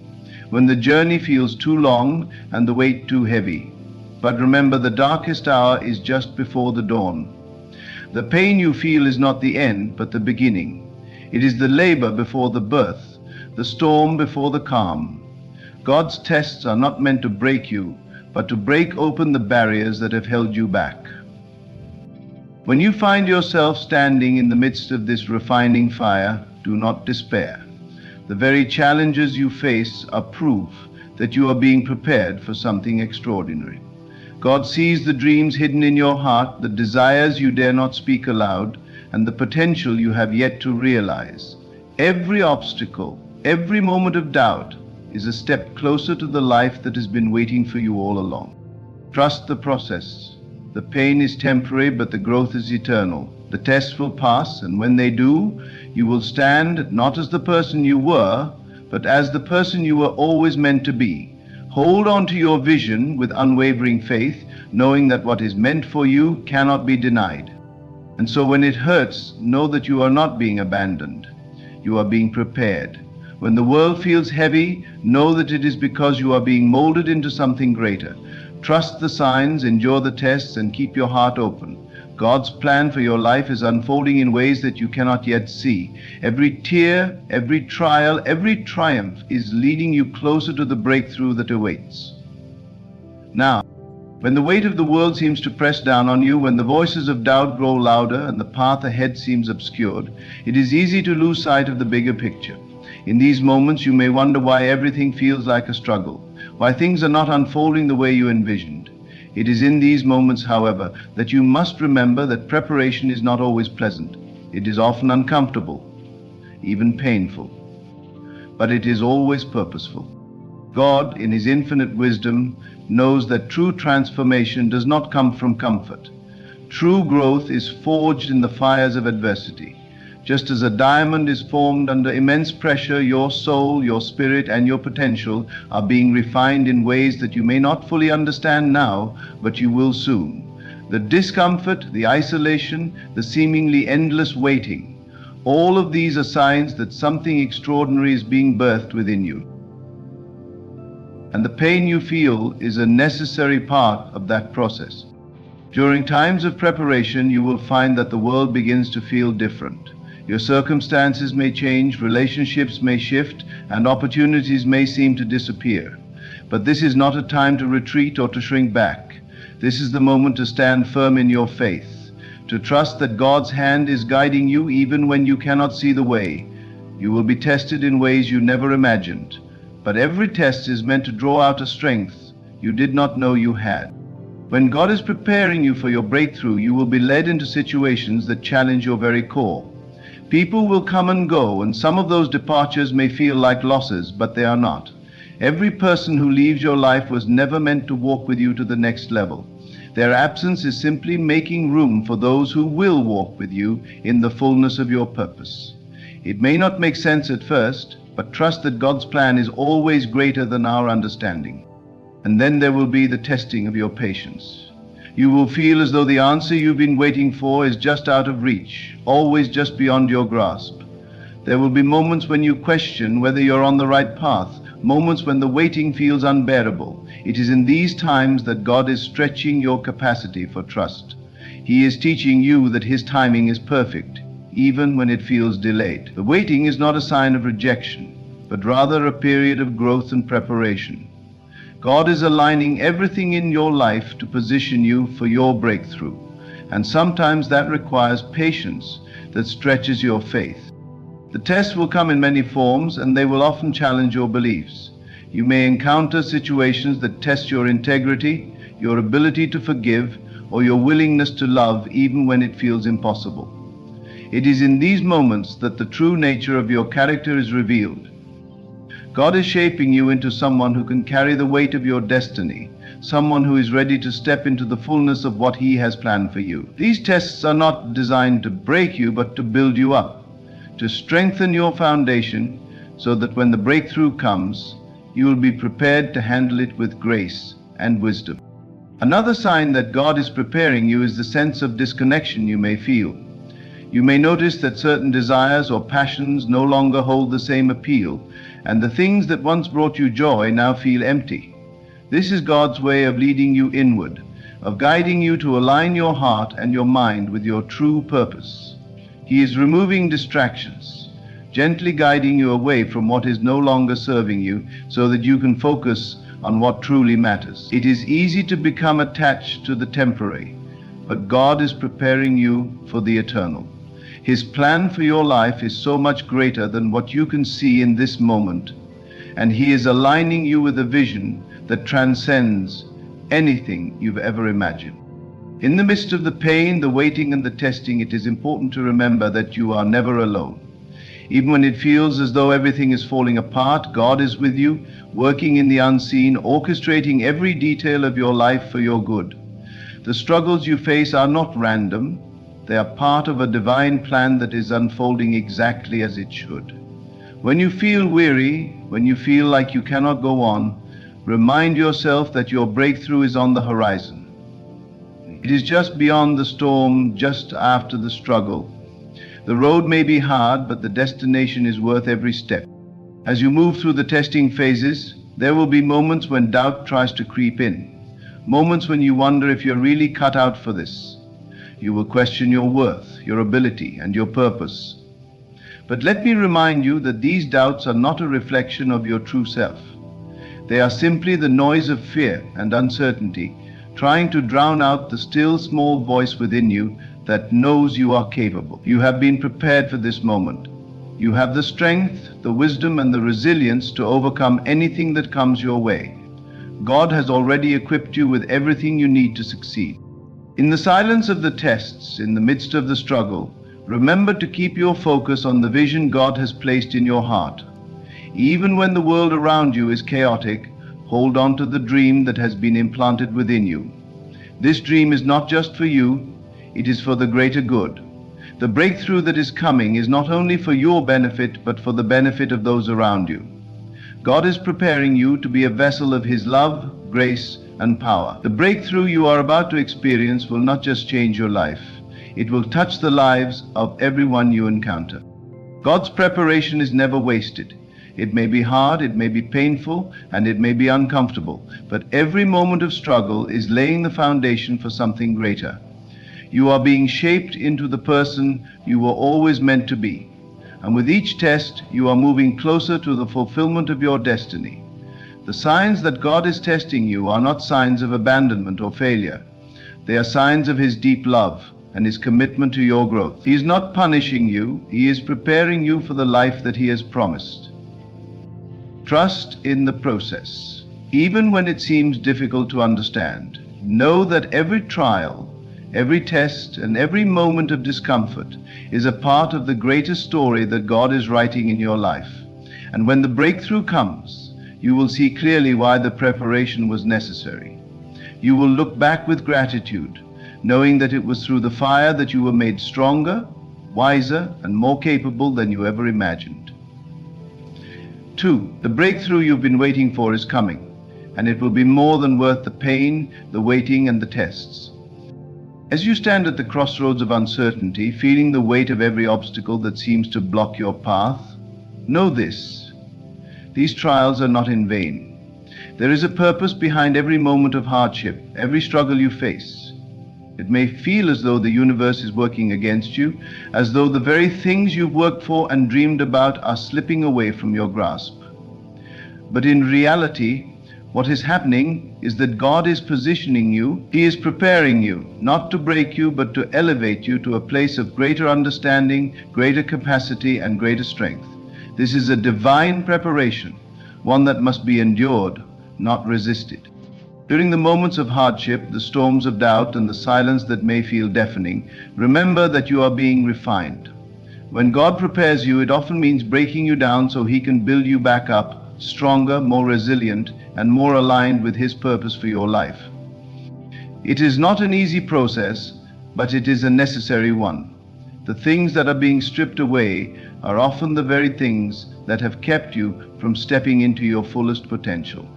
when the journey feels too long and the weight too heavy. But remember, the darkest hour is just before the dawn. The pain you feel is not the end, but the beginning. It is the labor before the birth, the storm before the calm. God's tests are not meant to break you, but to break open the barriers that have held you back. When you find yourself standing in the midst of this refining fire, do not despair. The very challenges you face are proof that you are being prepared for something extraordinary. God sees the dreams hidden in your heart, the desires you dare not speak aloud, and the potential you have yet to realize. Every obstacle, every moment of doubt is a step closer to the life that has been waiting for you all along. Trust the process. The pain is temporary, but the growth is eternal. The tests will pass, and when they do, you will stand not as the person you were, but as the person you were always meant to be. Hold on to your vision with unwavering faith, knowing that what is meant for you cannot be denied. And so when it hurts, know that you are not being abandoned. You are being prepared. When the world feels heavy, know that it is because you are being molded into something greater. Trust the signs, endure the tests, and keep your heart open. God's plan for your life is unfolding in ways that you cannot yet see. Every tear, every trial, every triumph is leading you closer to the breakthrough that awaits. Now, When the weight of the world seems to press down on you, when the voices of doubt grow louder and the path ahead seems obscured, it is easy to lose sight of the bigger picture. In these moments, you may wonder why everything feels like a struggle, why things are not unfolding the way you envisioned. It is in these moments, however, that you must remember that preparation is not always pleasant. It is often uncomfortable, even painful, but it is always purposeful. God, in His infinite wisdom, knows that true transformation does not come from comfort. True growth is forged in the fires of adversity. Just as a diamond is formed under immense pressure, your soul, your spirit, and your potential are being refined in ways that you may not fully understand now, but you will soon. The discomfort, the isolation, the seemingly endless waiting, all of these are signs that something extraordinary is being birthed within you. And the pain you feel is a necessary part of that process. During times of preparation, you will find that the world begins to feel different. Your circumstances may change, relationships may shift, and opportunities may seem to disappear. But this is not a time to retreat or to shrink back. This is the moment to stand firm in your faith, to trust that God's hand is guiding you even when you cannot see the way. You will be tested in ways you never imagined, but every test is meant to draw out a strength you did not know you had. When God is preparing you for your breakthrough, you will be led into situations that challenge your very core. People will come and go, and some of those departures may feel like losses, but they are not. Every person who leaves your life was never meant to walk with you to the next level. Their absence is simply making room for those who will walk with you in the fullness of your purpose. It may not make sense at first, but trust that God's plan is always greater than our understanding. And then there will be the testing of your patience. You will feel as though the answer you've been waiting for is just out of reach, always just beyond your grasp. There will be moments when you question whether you're on the right path, moments when the waiting feels unbearable. It is in these times that God is stretching your capacity for trust. He is teaching you that His timing is perfect, even when it feels delayed. The waiting is not a sign of rejection, but rather a period of growth and preparation. God is aligning everything in your life to position you for your breakthrough, and sometimes that requires patience that stretches your faith. The tests will come in many forms, and they will often challenge your beliefs. You may encounter situations that test your integrity, your ability to forgive, or your willingness to love even when it feels impossible. It is in these moments that the true nature of your character is revealed. God is shaping you into someone who can carry the weight of your destiny, someone who is ready to step into the fullness of what He has planned for you. These tests are not designed to break you, but to build you up, to strengthen your foundation so that when the breakthrough comes, you will be prepared to handle it with grace and wisdom. Another sign that God is preparing you is the sense of disconnection you may feel. You may notice that certain desires or passions no longer hold the same appeal, and the things that once brought you joy now feel empty. This is God's way of leading you inward, of guiding you to align your heart and your mind with your true purpose. He is removing distractions, gently guiding you away from what is no longer serving you so that you can focus on what truly matters. It is easy to become attached to the temporary, but God is preparing you for the eternal. His plan for your life is so much greater than what you can see in this moment, and He is aligning you with a vision that transcends anything you've ever imagined. In the midst of the pain, the waiting, and the testing, it is important to remember that you are never alone. Even when it feels as though everything is falling apart, God is with you, working in the unseen, orchestrating every detail of your life for your good. The struggles you face are not random. They are part of a divine plan that is unfolding exactly as it should. When you feel weary, when you feel like you cannot go on, remind yourself that your breakthrough is on the horizon. It is just beyond the storm, just after the struggle. The road may be hard, but the destination is worth every step. As you move through the testing phases, there will be moments when doubt tries to creep in, moments when you wonder if you're really cut out for this. You will question your worth, your ability, and your purpose. But let me remind you that these doubts are not a reflection of your true self. They are simply the noise of fear and uncertainty trying to drown out the still small voice within you that knows you are capable. You have been prepared for this moment. You have the strength, the wisdom, and the resilience to overcome anything that comes your way. God has already equipped you with everything you need to succeed. In the silence of the tests, in the midst of the struggle, remember to keep your focus on the vision God has placed in your heart. Even when the world around you is chaotic, hold on to the dream that has been implanted within you. This dream is not just for you, it is for the greater good. The breakthrough that is coming is not only for your benefit, but for the benefit of those around you. God is preparing you to be a vessel of His love, grace, and power. The breakthrough you are about to experience will not just change your life, it will touch the lives of everyone you encounter. God's preparation is never wasted. It may be hard, it may be painful, and it may be uncomfortable, but every moment of struggle is laying the foundation for something greater. You are being shaped into the person you were always meant to be. And with each test, you are moving closer to the fulfillment of your destiny. The signs that God is testing you are not signs of abandonment or failure. They are signs of His deep love and His commitment to your growth. He is not punishing you, He is preparing you for the life that He has promised. Trust in the process. Even when it seems difficult to understand, know that every trial, every test, and every moment of discomfort is a part of the greater story that God is writing in your life. And when the breakthrough comes, you will see clearly why the preparation was necessary. You will look back with gratitude, knowing that it was through the fire that you were made stronger, wiser, and more capable than you ever imagined. 2. The breakthrough you've been waiting for is coming, and it will be more than worth the pain, the waiting, and the tests. As you stand at the crossroads of uncertainty, feeling the weight of every obstacle that seems to block your path, know this: these trials are not in vain. There is a purpose behind every moment of hardship, every struggle you face. It may feel as though the universe is working against you, as though the very things you've worked for and dreamed about are slipping away from your grasp. But in reality, what is happening is that God is positioning you. He is preparing you, not to break you, but to elevate you to a place of greater understanding, greater capacity, and greater strength. This is a divine preparation, one that must be endured, not resisted. During the moments of hardship, the storms of doubt, and the silence that may feel deafening, remember that you are being refined. When God prepares you, it often means breaking you down so He can build you back up, stronger, more resilient, and more aligned with His purpose for your life. It is not an easy process, but it is a necessary one. The things that are being stripped away are often the very things that have kept you from stepping into your fullest potential.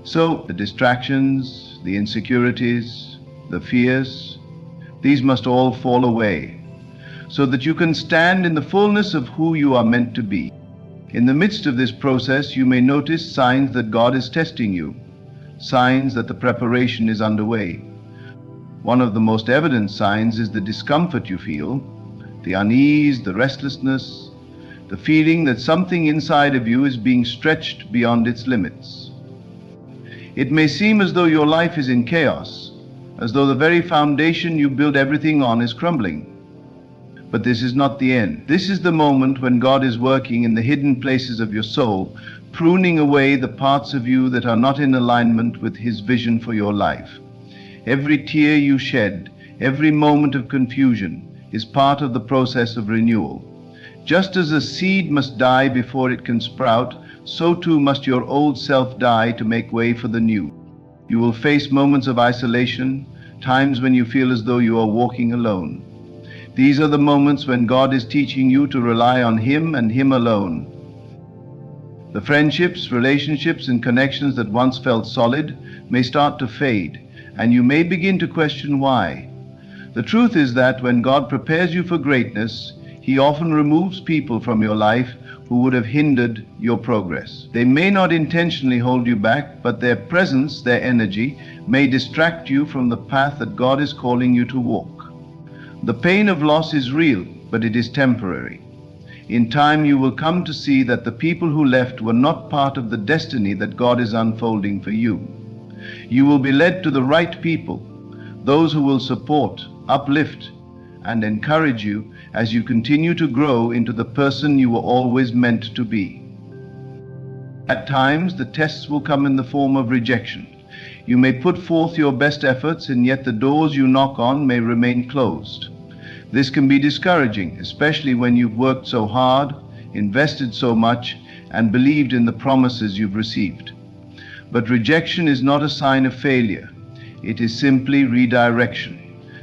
So the distractions, the insecurities, the fears, these must all fall away, so that you can stand in the fullness of who you are meant to be. In the midst of this process, you may notice signs that God is testing you, signs that the preparation is underway. One of the most evident signs is the discomfort you feel, the unease, the restlessness, the feeling that something inside of you is being stretched beyond its limits. It may seem as though your life is in chaos, as though the very foundation you build everything on is crumbling. But this is not the end. This is the moment when God is working in the hidden places of your soul, pruning away the parts of you that are not in alignment with His vision for your life. Every tear you shed, every moment of confusion, is part of the process of renewal. Just as a seed must die before it can sprout, so too must your old self die to make way for the new. You will face moments of isolation, times when you feel as though you are walking alone. These are the moments when God is teaching you to rely on Him and Him alone. The friendships, relationships, and connections that once felt solid may start to fade, and you may begin to question why. The truth is that when God prepares you for greatness, He often removes people from your life who would have hindered your progress. They may not intentionally hold you back, but their presence, their energy, may distract you from the path that God is calling you to walk. The pain of loss is real, but it is temporary. In time, you will come to see that the people who left were not part of the destiny that God is unfolding for you. You will be led to the right people, those who will support, uplift, and encourage you as you continue to grow into the person you were always meant to be. At times, the tests will come in the form of rejection. You may put forth your best efforts, and yet the doors you knock on may remain closed. This can be discouraging, especially when you've worked so hard, invested so much, and believed in the promises you've received. But rejection is not a sign of failure. It is simply redirection.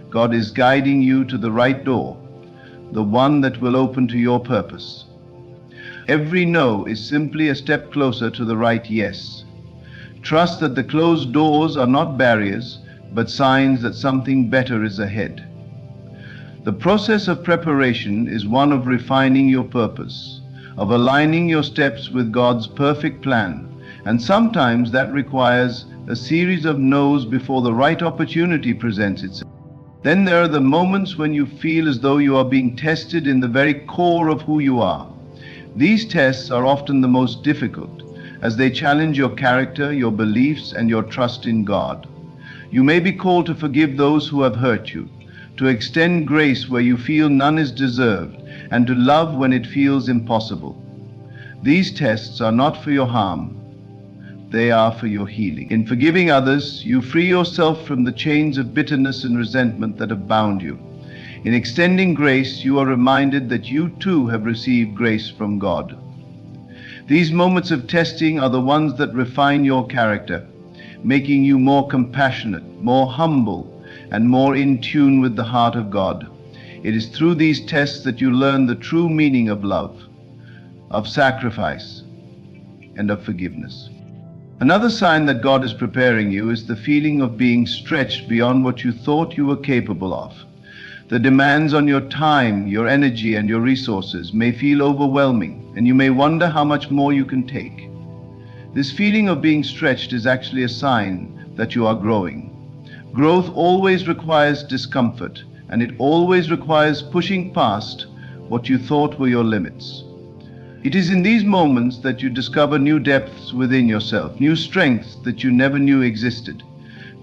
God is guiding you to the right door, the one that will open to your purpose. Every no is simply a step closer to the right yes. Trust that the closed doors are not barriers, but signs that something better is ahead. The process of preparation is one of refining your purpose, of aligning your steps with God's perfect plan, and sometimes that requires a series of no's before the right opportunity presents itself. Then there are the moments when you feel as though you are being tested in the very core of who you are. These tests are often the most difficult, as they challenge your character, your beliefs, and your trust in God. You may be called to forgive those who have hurt you, to extend grace where you feel none is deserved, and to love when it feels impossible. These tests are not for your harm. They are for your healing. In forgiving others, you free yourself from the chains of bitterness and resentment that have bound you. In extending grace, you are reminded that you too have received grace from God. These moments of testing are the ones that refine your character, making you more compassionate, more humble, and more in tune with the heart of God. It is through these tests that you learn the true meaning of love, of sacrifice, and of forgiveness. Another sign that God is preparing you is the feeling of being stretched beyond what you thought you were capable of. The demands on your time, your energy, and your resources may feel overwhelming, and you may wonder how much more you can take. This feeling of being stretched is actually a sign that you are growing. Growth always requires discomfort, and it always requires pushing past what you thought were your limits. It is in these moments that you discover new depths within yourself, new strengths that you never knew existed.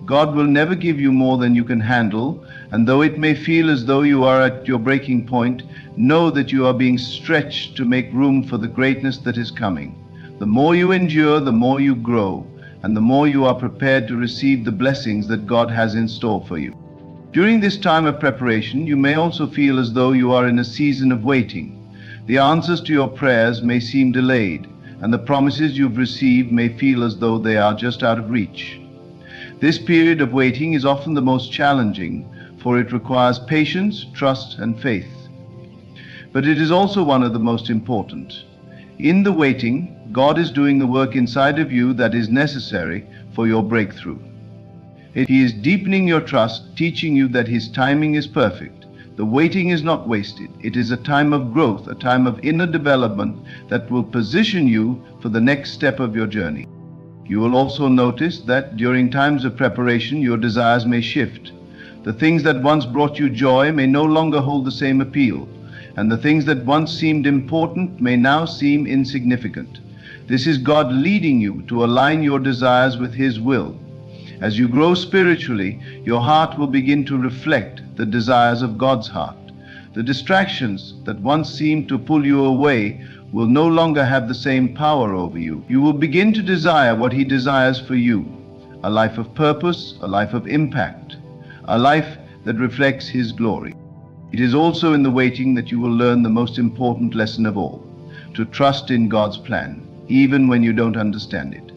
God will never give you more than you can handle, and though it may feel as though you are at your breaking point, know that you are being stretched to make room for the greatness that is coming. The more you endure, the more you grow, and the more you are prepared to receive the blessings that God has in store for you. During this time of preparation, you may also feel as though you are in a season of waiting. The answers to your prayers may seem delayed, and the promises you've received may feel as though they are just out of reach. This period of waiting is often the most challenging, for it requires patience, trust, and faith. But it is also one of the most important. In the waiting, God is doing the work inside of you that is necessary for your breakthrough. He is deepening your trust, teaching you that His timing is perfect. The waiting is not wasted. It is a time of growth, a time of inner development that will position you for the next step of your journey. You will also notice that during times of preparation, your desires may shift. The things that once brought you joy may no longer hold the same appeal, and the things that once seemed important may now seem insignificant. This is God leading you to align your desires with His will. As you grow spiritually, your heart will begin to reflect the desires of God's heart. The distractions that once seemed to pull you away will no longer have the same power over you. You will begin to desire what He desires for you, a life of purpose, a life of impact, a life that reflects His glory. It is also in the waiting that you will learn the most important lesson of all, to trust in God's plan, even when you don't understand it.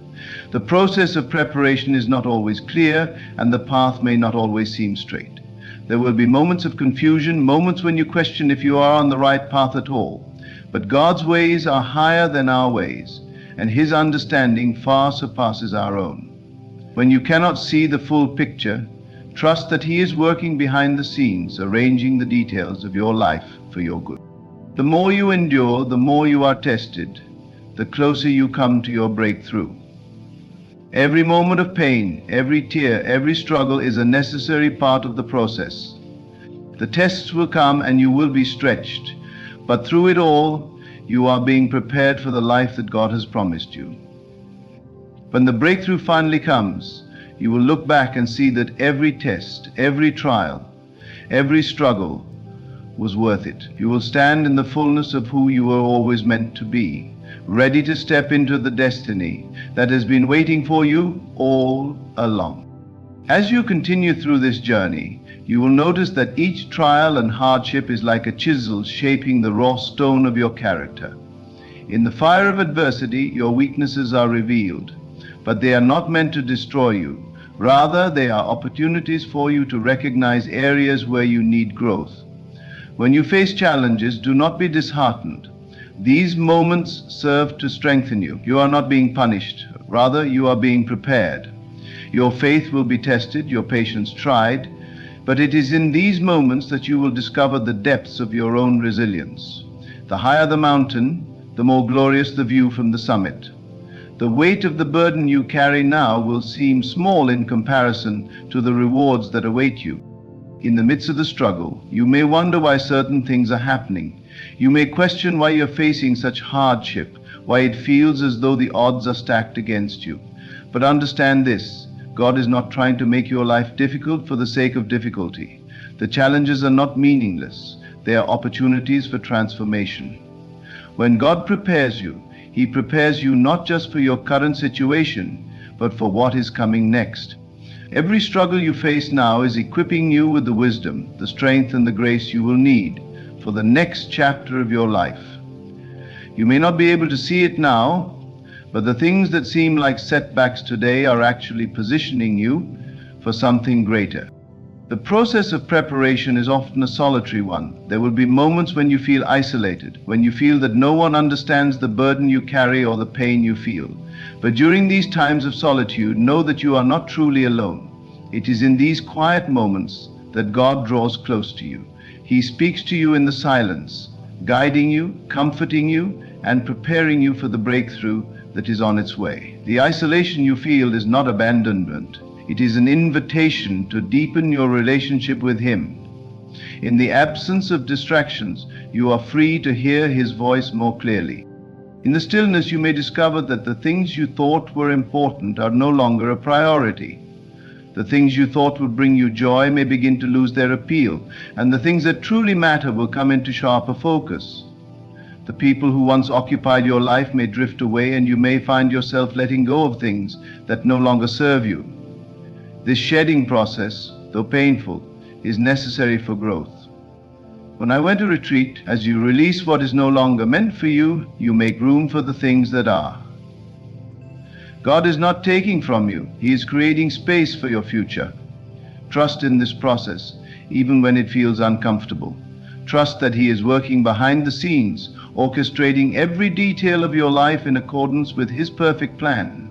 The process of preparation is not always clear, and the path may not always seem straight. There will be moments of confusion, moments when you question if you are on the right path at all. But God's ways are higher than our ways, and His understanding far surpasses our own. When you cannot see the full picture, trust that He is working behind the scenes, arranging the details of your life for your good. The more you endure, the more you are tested, the closer you come to your breakthrough. Every moment of pain, every tear, every struggle is a necessary part of the process. The tests will come and you will be stretched, but through it all, you are being prepared for the life that God has promised you. When the breakthrough finally comes, you will look back and see that every test, every trial, every struggle was worth it. You will stand in the fullness of who you were always meant to be, ready to step into the destiny that has been waiting for you all along. As you continue through this journey, you will notice that each trial and hardship is like a chisel shaping the raw stone of your character. In the fire of adversity, your weaknesses are revealed, but they are not meant to destroy you. Rather, they are opportunities for you to recognize areas where you need growth. When you face challenges, do not be disheartened. These moments serve to strengthen you. You are not being punished. Rather, you are being prepared. Your faith will be tested, your patience tried, but it is in these moments that you will discover the depths of your own resilience. The higher the mountain, the more glorious the view from the summit. The weight of the burden you carry now will seem small in comparison to the rewards that await you. In the midst of the struggle, you may wonder why certain things are happening. You may question why you're facing such hardship, why it feels as though the odds are stacked against you. But understand this, God is not trying to make your life difficult for the sake of difficulty. The challenges are not meaningless. They are opportunities for transformation. When God prepares you, He prepares you not just for your current situation, but for what is coming next. Every struggle you face now is equipping you with the wisdom, the strength, and the grace you will need for the next chapter of your life. You may not be able to see it now, but the things that seem like setbacks today are actually positioning you for something greater. The process of preparation is often a solitary one. There will be moments when you feel isolated, when you feel that no one understands the burden you carry or the pain you feel. But during these times of solitude, know that you are not truly alone. It is in these quiet moments that God draws close to you. He speaks to you in the silence, guiding you, comforting you, and preparing you for the breakthrough that is on its way. The isolation you feel is not abandonment. It is an invitation to deepen your relationship with Him. In the absence of distractions, you are free to hear His voice more clearly. In the stillness, you may discover that the things you thought were important are no longer a priority. The things you thought would bring you joy may begin to lose their appeal, and the things that truly matter will come into sharper focus. The people who once occupied your life may drift away, and you may find yourself letting go of things that no longer serve you. This shedding process, though painful, is necessary for growth. When I went to retreat, as you release what is no longer meant for you, you make room for the things that are. God is not taking from you. He is creating space for your future. Trust in this process, even when it feels uncomfortable. Trust that He is working behind the scenes, orchestrating every detail of your life in accordance with His perfect plan.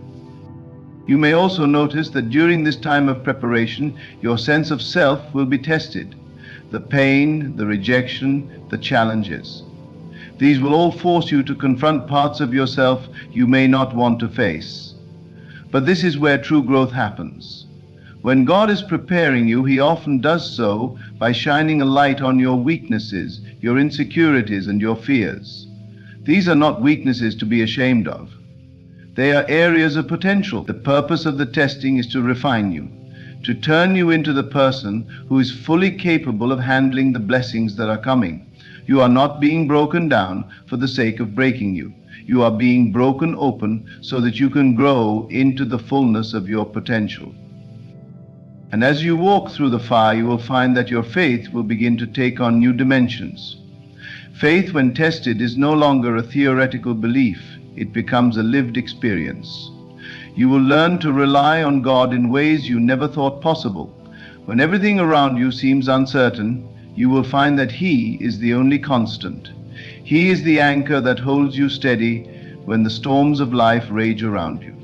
You may also notice that during this time of preparation, your sense of self will be tested. The pain, the rejection, the challenges. These will all force you to confront parts of yourself you may not want to face. But this is where true growth happens. When God is preparing you, He often does so by shining a light on your weaknesses, your insecurities, and your fears. These are not weaknesses to be ashamed of. They are areas of potential. The purpose of the testing is to refine you, to turn you into the person who is fully capable of handling the blessings that are coming. You are not being broken down for the sake of breaking you. You are being broken open so that you can grow into the fullness of your potential. And as you walk through the fire, you will find that your faith will begin to take on new dimensions. Faith, when tested, is no longer a theoretical belief. It becomes a lived experience. You will learn to rely on God in ways you never thought possible. When everything around you seems uncertain, you will find that He is the only constant. He is the anchor that holds you steady when the storms of life rage around you.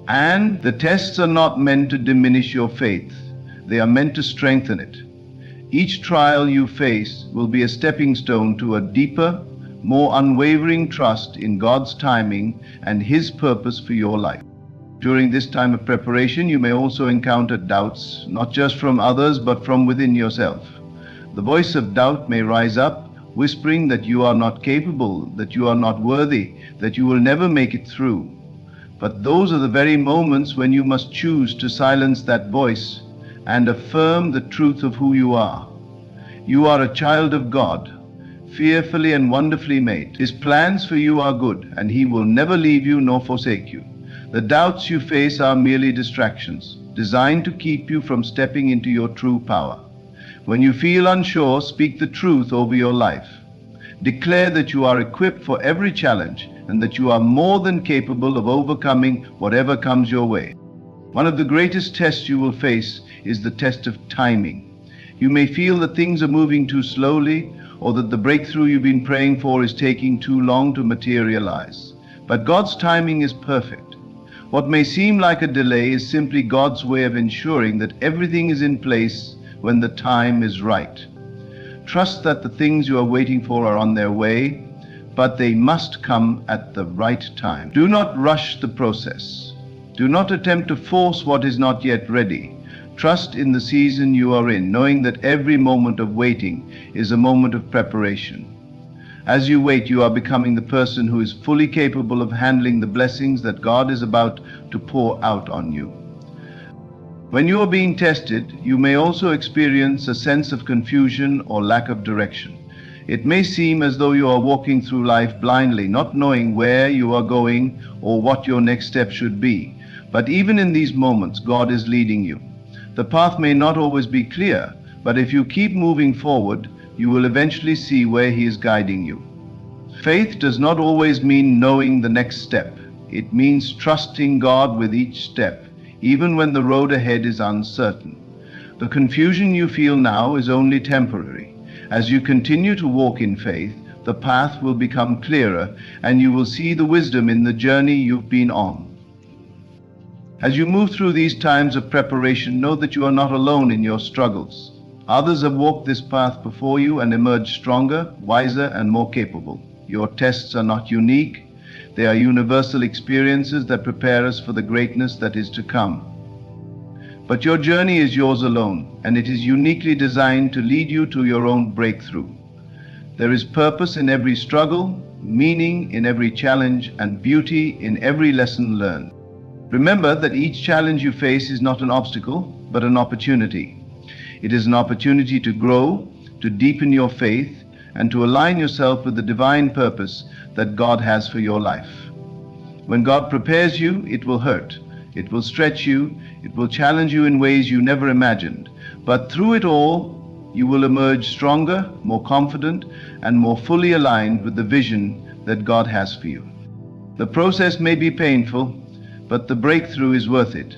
And the tests are not meant to diminish your faith. They are meant to strengthen it. Each trial you face will be a stepping stone to a deeper, more unwavering trust in God's timing and His purpose for your life. During this time of preparation, you may also encounter doubts, not just from others, but from within yourself. The voice of doubt may rise up, whispering that you are not capable, that you are not worthy, that you will never make it through. But those are the very moments when you must choose to silence that voice and affirm the truth of who you are. You are a child of God, fearfully and wonderfully made. His plans for you are good, and He will never leave you nor forsake you. The doubts you face are merely distractions, designed to keep you from stepping into your true power. When you feel unsure, speak the truth over your life. Declare that you are equipped for every challenge and that you are more than capable of overcoming whatever comes your way. One of the greatest tests you will face is the test of timing. You may feel that things are moving too slowly, or that the breakthrough you've been praying for is taking too long to materialize. But God's timing is perfect. What may seem like a delay is simply God's way of ensuring that everything is in place when the time is right. Trust that the things you are waiting for are on their way, but they must come at the right time. Do not rush the process. Do not attempt to force what is not yet ready. Trust in the season you are in, knowing that every moment of waiting is a moment of preparation. As you wait, you are becoming the person who is fully capable of handling the blessings that God is about to pour out on you. When you are being tested, you may also experience a sense of confusion or lack of direction. It may seem as though you are walking through life blindly, not knowing where you are going or what your next step should be. But even in these moments, God is leading you. The path may not always be clear, but if you keep moving forward, you will eventually see where He is guiding you. Faith does not always mean knowing the next step. It means trusting God with each step, even when the road ahead is uncertain. The confusion you feel now is only temporary. As you continue to walk in faith, the path will become clearer, and you will see the wisdom in the journey you've been on. As you move through these times of preparation, know that you are not alone in your struggles. Others have walked this path before you and emerged stronger, wiser, and more capable. Your tests are not unique. They are universal experiences that prepare us for the greatness that is to come. But your journey is yours alone, and it is uniquely designed to lead you to your own breakthrough. There is purpose in every struggle, meaning in every challenge, and beauty in every lesson learned. Remember that each challenge you face is not an obstacle, but an opportunity. It is an opportunity to grow, to deepen your faith, and to align yourself with the divine purpose that God has for your life. When God prepares you, it will hurt. It will stretch you. It will challenge you in ways you never imagined. But through it all, you will emerge stronger, more confident, and more fully aligned with the vision that God has for you. The process may be painful, but the breakthrough is worth it.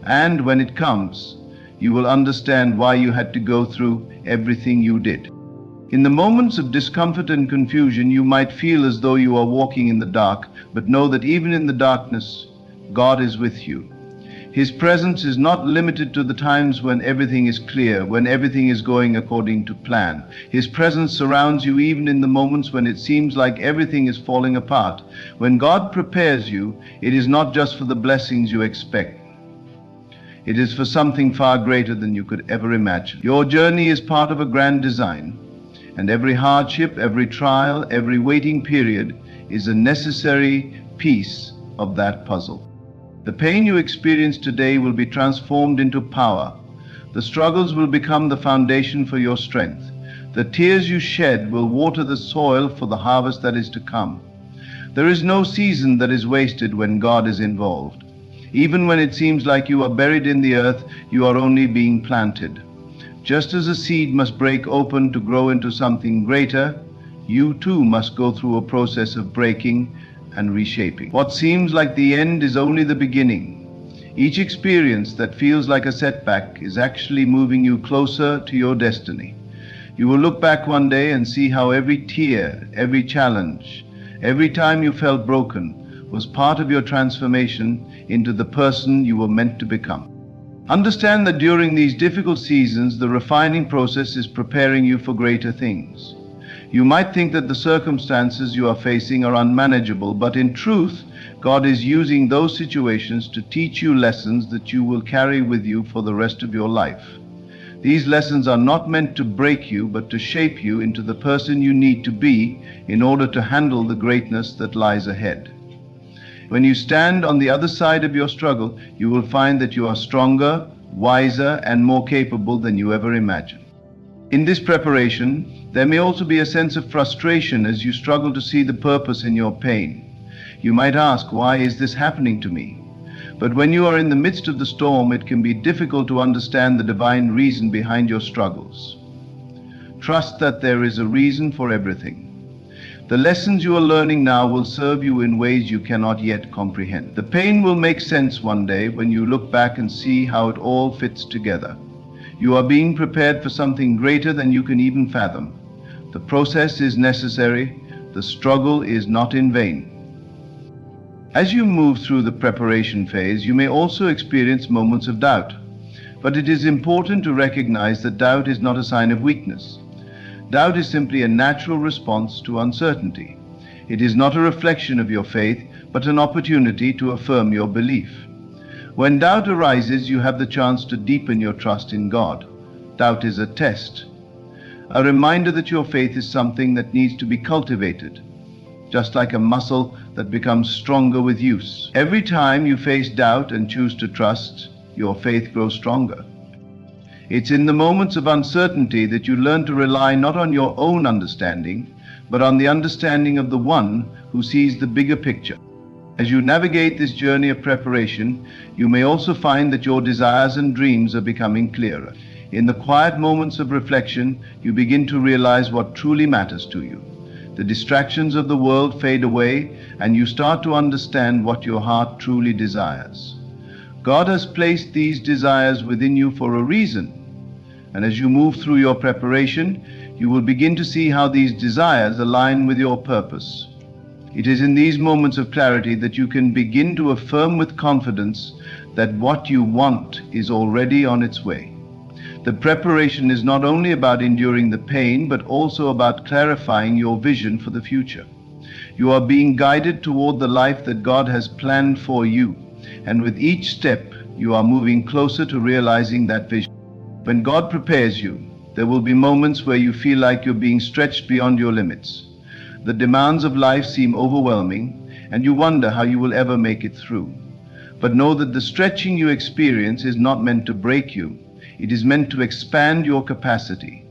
And when it comes, you will understand why you had to go through everything you did. In the moments of discomfort and confusion, you might feel as though you are walking in the dark, but know that even in the darkness, God is with you. His presence is not limited to the times when everything is clear, when everything is going according to plan. His presence surrounds you even in the moments when it seems like everything is falling apart. When God prepares you, it is not just for the blessings you expect. It is for something far greater than you could ever imagine. Your journey is part of a grand design, and every hardship, every trial, every waiting period is a necessary piece of that puzzle. The pain you experience today will be transformed into power. The struggles will become the foundation for your strength. The tears you shed will water the soil for the harvest that is to come. There is no season that is wasted when God is involved. Even when it seems like you are buried in the earth, you are only being planted. Just as a seed must break open to grow into something greater, you too must go through a process of breaking and reshaping. What seems like the end is only the beginning. Each experience that feels like a setback is actually moving you closer to your destiny. You will look back one day and see how every tear, every challenge, every time you felt broken was part of your transformation into the person you were meant to become. Understand that during these difficult seasons, the refining process is preparing you for greater things. You might think that the circumstances you are facing are unmanageable, but in truth, God is using those situations to teach you lessons that you will carry with you for the rest of your life. These lessons are not meant to break you, but to shape you into the person you need to be in order to handle the greatness that lies ahead. When you stand on the other side of your struggle, you will find that you are stronger, wiser, and more capable than you ever imagined. In this preparation, there may also be a sense of frustration as you struggle to see the purpose in your pain. You might ask, why is this happening to me? But when you are in the midst of the storm, it can be difficult to understand the divine reason behind your struggles. Trust that there is a reason for everything. The lessons you are learning now will serve you in ways you cannot yet comprehend. The pain will make sense one day when you look back and see how it all fits together. You are being prepared for something greater than you can even fathom. The process is necessary. The struggle is not in vain. As you move through the preparation phase, you may also experience moments of doubt. But it is important to recognize that doubt is not a sign of weakness. Doubt is simply a natural response to uncertainty. It is not a reflection of your faith, but an opportunity to affirm your belief. When doubt arises, you have the chance to deepen your trust in God. Doubt is a test, a reminder that your faith is something that needs to be cultivated, just like a muscle that becomes stronger with use. Every time you face doubt and choose to trust, your faith grows stronger. It's in the moments of uncertainty that you learn to rely not on your own understanding, but on the understanding of the one who sees the bigger picture. As you navigate this journey of preparation, you may also find that your desires and dreams are becoming clearer. In the quiet moments of reflection, you begin to realize what truly matters to you. The distractions of the world fade away, and you start to understand what your heart truly desires. God has placed these desires within you for a reason. And as you move through your preparation, you will begin to see how these desires align with your purpose. It is in these moments of clarity that you can begin to affirm with confidence that what you want is already on its way. The preparation is not only about enduring the pain, but also about clarifying your vision for the future. You are being guided toward the life that God has planned for you, and with each step, you are moving closer to realizing that vision. When God prepares you, there will be moments where you feel like you're being stretched beyond your limits. The demands of life seem overwhelming, and you wonder how you will ever make it through. But know that the stretching you experience is not meant to break you. It is meant to expand your capacity.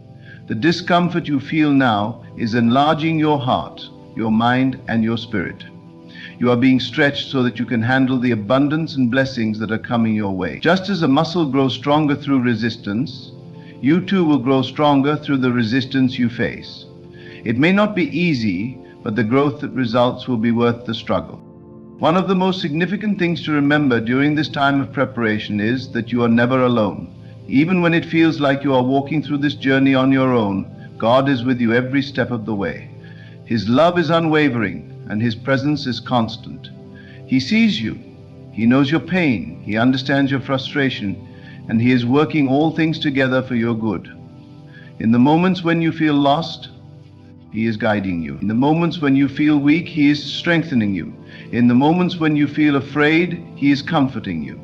The discomfort you feel now is enlarging your heart, your mind, and your spirit. You are being stretched so that you can handle the abundance and blessings that are coming your way. Just as a muscle grows stronger through resistance, you too will grow stronger through the resistance you face. It may not be easy, but the growth that results will be worth the struggle. One of the most significant things to remember during this time of preparation is that you are never alone. Even when it feels like you are walking through this journey on your own, God is with you every step of the way. His love is unwavering, and His presence is constant. He sees you. He knows your pain. He understands your frustration, and He is working all things together for your good. In the moments when you feel lost, He is guiding you. In the moments when you feel weak, He is strengthening you. In the moments when you feel afraid, He is comforting you.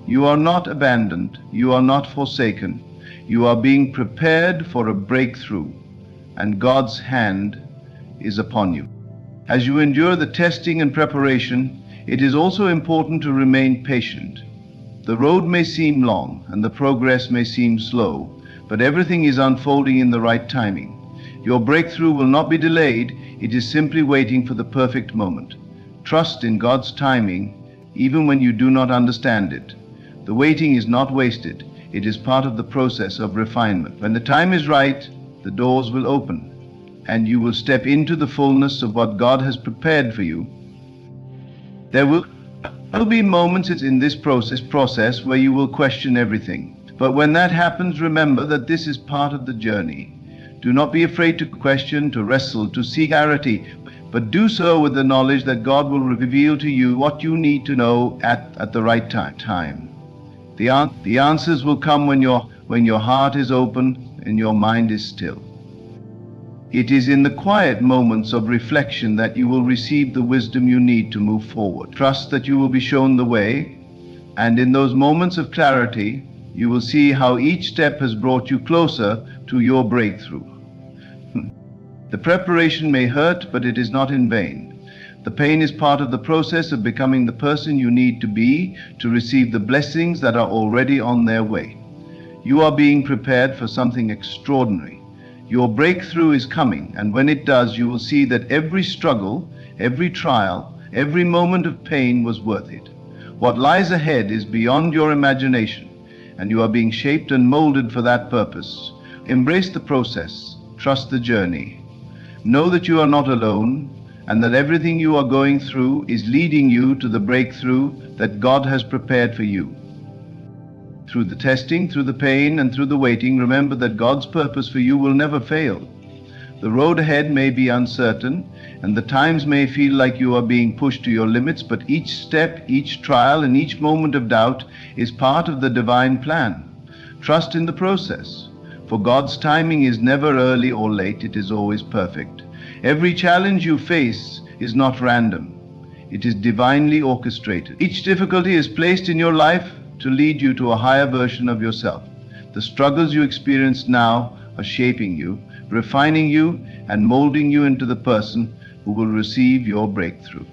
You are not abandoned. You are not forsaken. You are being prepared for a breakthrough, and God's hand is upon you. As you endure the testing and preparation, it is also important to remain patient. The road may seem long and the progress may seem slow, but everything is unfolding in the right timing. Your breakthrough will not be delayed. It is simply waiting for the perfect moment. Trust in God's timing, even when you do not understand it. The waiting is not wasted. It is part of the process of refinement. When the time is right, the doors will open, and you will step into the fullness of what God has prepared for you. There will be moments in this process where you will question everything. But when that happens, remember that this is part of the journey. Do not be afraid to question, to wrestle, to seek clarity, but do so with the knowledge that God will reveal to you what you need to know at the right time. The answers will come when your heart is open and your mind is still. It is in the quiet moments of reflection that you will receive the wisdom you need to move forward. Trust that you will be shown the way, and in those moments of clarity, you will see how each step has brought you closer to your breakthrough. The preparation may hurt, but it is not in vain. The pain is part of the process of becoming the person you need to be to receive the blessings that are already on their way. You are being prepared for something extraordinary. Your breakthrough is coming, and when it does, you will see that every struggle, every trial, every moment of pain was worth it. What lies ahead is beyond your imagination, and you are being shaped and molded for that purpose. Embrace the process. Trust the journey. Know that you are not alone, and that everything you are going through is leading you to the breakthrough that God has prepared for you. Through the testing, through the pain, and through the waiting, remember that God's purpose for you will never fail. The road ahead may be uncertain, and the times may feel like you are being pushed to your limits, but each step, each trial, and each moment of doubt is part of the divine plan. Trust in the process, for God's timing is never early or late, it is always perfect. Every challenge you face is not random. It is divinely orchestrated. Each difficulty is placed in your life to lead you to a higher version of yourself. The struggles you experience now are shaping you, refining you, and molding you into the person who will receive your breakthrough.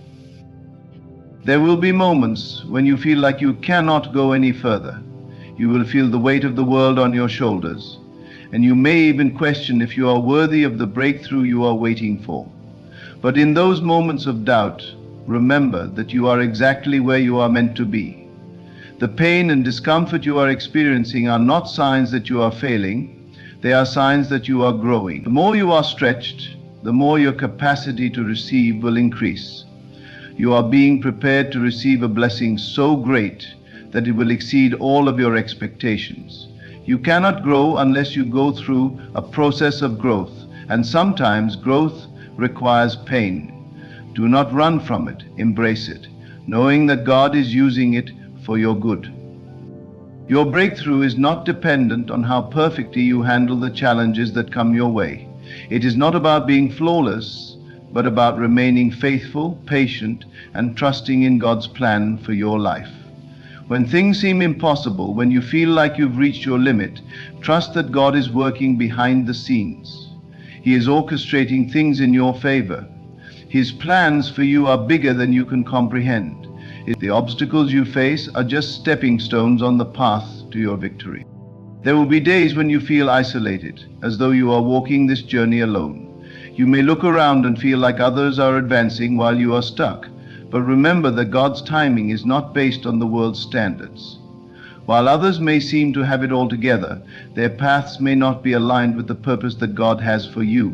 There will be moments when you feel like you cannot go any further. You will feel the weight of the world on your shoulders, and you may even question if you are worthy of the breakthrough you are waiting for. But in those moments of doubt, remember that you are exactly where you are meant to be. The pain and discomfort you are experiencing are not signs that you are failing, they are signs that you are growing. The more you are stretched, the more your capacity to receive will increase. You are being prepared to receive a blessing so great that it will exceed all of your expectations. You cannot grow unless you go through a process of growth, and sometimes growth requires pain. Do not run from it, embrace it, knowing that God is using it for your good. Your breakthrough is not dependent on how perfectly you handle the challenges that come your way. It is not about being flawless, but about remaining faithful, patient, and trusting in God's plan for your life. When things seem impossible, when you feel like you've reached your limit, trust that God is working behind the scenes. He is orchestrating things in your favor. His plans for you are bigger than you can comprehend. The obstacles you face are just stepping stones on the path to your victory. There will be days when you feel isolated, as though you are walking this journey alone. You may look around and feel like others are advancing while you are stuck. But remember that God's timing is not based on the world's standards. While others may seem to have it all together, their paths may not be aligned with the purpose that God has for you.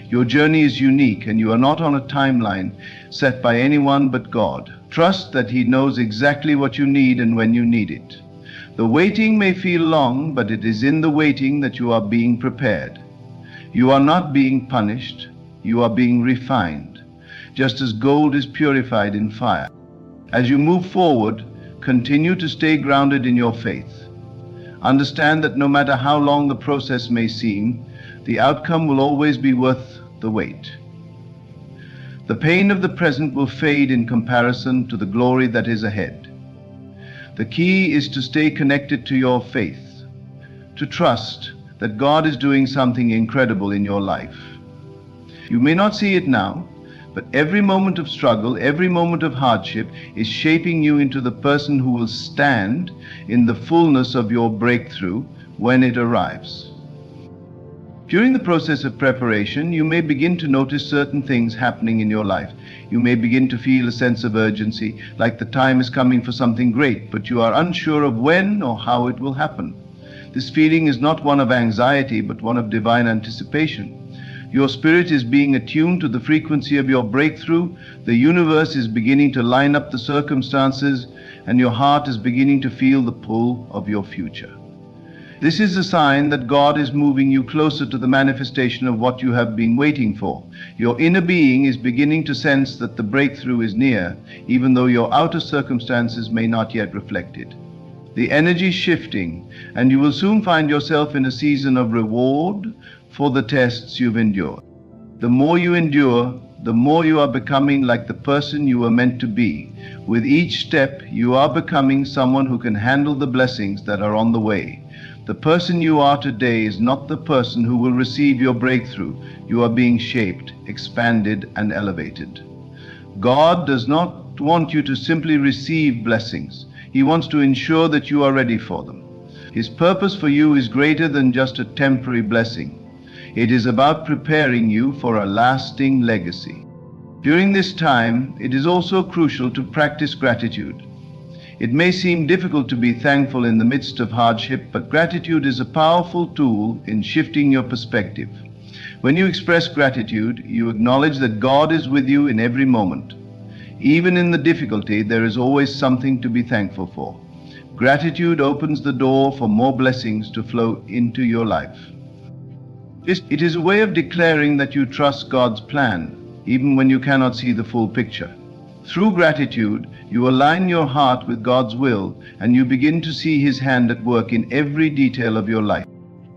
Your journey is unique, and you are not on a timeline set by anyone but God. Trust that He knows exactly what you need and when you need it. The waiting may feel long, but it is in the waiting that you are being prepared. You are not being punished, you are being refined, just as gold is purified in fire. As you move forward, continue to stay grounded in your faith. Understand that no matter how long the process may seem, the outcome will always be worth the wait. The pain of the present will fade in comparison to the glory that is ahead. The key is to stay connected to your faith, to trust that God is doing something incredible in your life. You may not see it now, but every moment of struggle, every moment of hardship is shaping you into the person who will stand in the fullness of your breakthrough when it arrives. During the process of preparation, you may begin to notice certain things happening in your life. You may begin to feel a sense of urgency, like the time is coming for something great, but you are unsure of when or how it will happen. This feeling is not one of anxiety, but one of divine anticipation. Your spirit is being attuned to the frequency of your breakthrough, the universe is beginning to line up the circumstances, and your heart is beginning to feel the pull of your future. This is a sign that God is moving you closer to the manifestation of what you have been waiting for. Your inner being is beginning to sense that the breakthrough is near, even though your outer circumstances may not yet reflect it. The energy is shifting, and you will soon find yourself in a season of reward for the tests you've endured. The more you endure, the more you are becoming like the person you were meant to be. With each step, you are becoming someone who can handle the blessings that are on the way. The person you are today is not the person who will receive your breakthrough. You are being shaped, expanded, and elevated. God does not want you to simply receive blessings. He wants to ensure that you are ready for them. His purpose for you is greater than just a temporary blessing. It is about preparing you for a lasting legacy. During this time, it is also crucial to practice gratitude. It may seem difficult to be thankful in the midst of hardship, but gratitude is a powerful tool in shifting your perspective. When you express gratitude, you acknowledge that God is with you in every moment. Even in the difficulty, there is always something to be thankful for. Gratitude opens the door for more blessings to flow into your life. It is a way of declaring that you trust God's plan, even when you cannot see the full picture. Through gratitude, you align your heart with God's will, and you begin to see His hand at work in every detail of your life.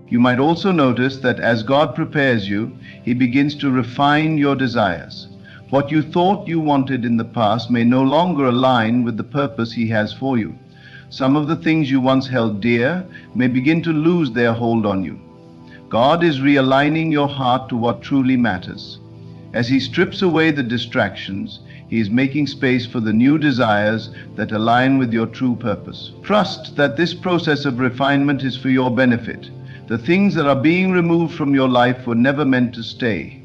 You might also notice that as God prepares you, He begins to refine your desires. What you thought you wanted in the past may no longer align with the purpose He has for you. Some of the things you once held dear may begin to lose their hold on you. God is realigning your heart to what truly matters. As He strips away the distractions, He is making space for the new desires that align with your true purpose. Trust that this process of refinement is for your benefit. The things that are being removed from your life were never meant to stay.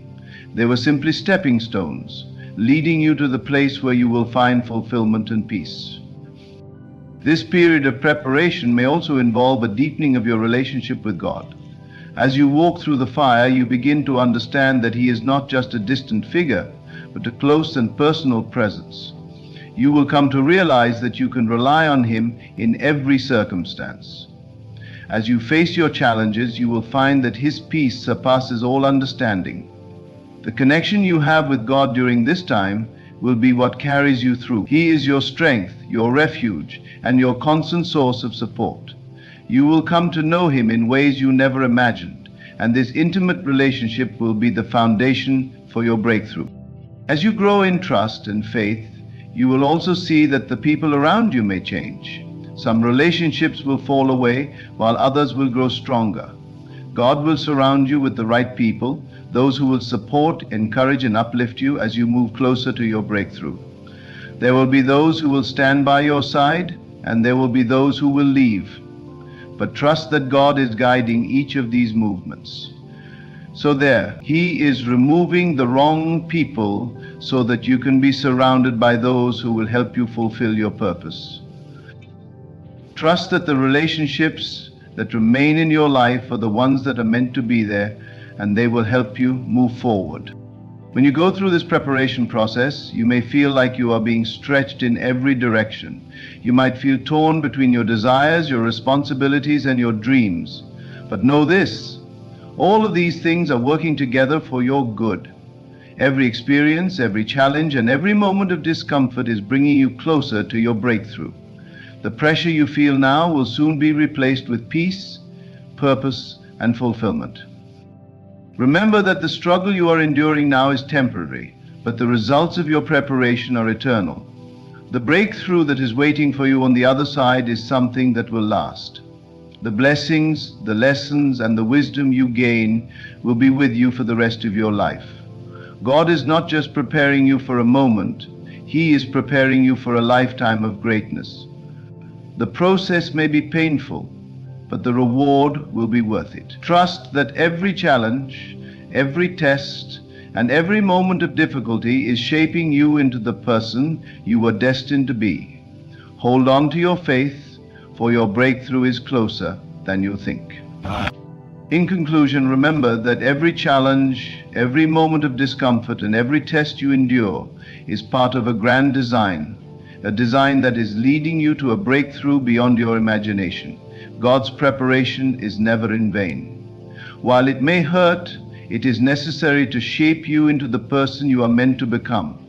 They were simply stepping stones, leading you to the place where you will find fulfillment and peace. This period of preparation may also involve a deepening of your relationship with God. As you walk through the fire, you begin to understand that He is not just a distant figure, but a close and personal presence. You will come to realize that you can rely on Him in every circumstance. As you face your challenges, you will find that His peace surpasses all understanding. The connection you have with God during this time will be what carries you through. He is your strength, your refuge, and your constant source of support. You will come to know Him in ways you never imagined, and this intimate relationship will be the foundation for your breakthrough. As you grow in trust and faith, you will also see that the people around you may change. Some relationships will fall away, while others will grow stronger. God will surround you with the right people, those who will support, encourage, and uplift you as you move closer to your breakthrough. There will be those who will stand by your side, and there will be those who will leave. But trust that God is guiding each of these movements. So He is removing the wrong people so that you can be surrounded by those who will help you fulfill your purpose. Trust that the relationships that remain in your life are the ones that are meant to be there, and they will help you move forward. When you go through this preparation process, you may feel like you are being stretched in every direction. You might feel torn between your desires, your responsibilities, and your dreams. But know this, all of these things are working together for your good. Every experience, every challenge, and every moment of discomfort is bringing you closer to your breakthrough. The pressure you feel now will soon be replaced with peace, purpose, and fulfillment. Remember that the struggle you are enduring now is temporary, but the results of your preparation are eternal. The breakthrough that is waiting for you on the other side is something that will last. The blessings, the lessons, and the wisdom you gain will be with you for the rest of your life. God is not just preparing you for a moment, He is preparing you for a lifetime of greatness. The process may be painful, but the reward will be worth it. Trust that every challenge, every test, and every moment of difficulty is shaping you into the person you were destined to be. Hold on to your faith, for your breakthrough is closer than you think. In conclusion, remember that every challenge, every moment of discomfort, and every test you endure is part of a grand design, a design that is leading you to a breakthrough beyond your imagination. God's preparation is never in vain. While it may hurt, it is necessary to shape you into the person you are meant to become.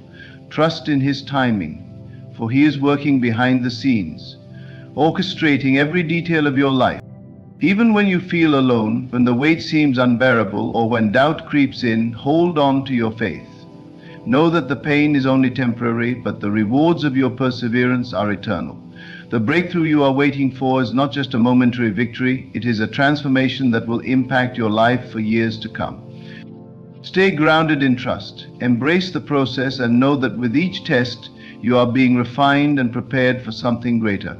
Trust in His timing, for He is working behind the scenes, orchestrating every detail of your life. Even when you feel alone, when the weight seems unbearable, or when doubt creeps in, hold on to your faith. Know that the pain is only temporary, but the rewards of your perseverance are eternal. The breakthrough you are waiting for is not just a momentary victory, it is a transformation that will impact your life for years to come. Stay grounded in trust. Embrace the process and know that with each test, you are being refined and prepared for something greater.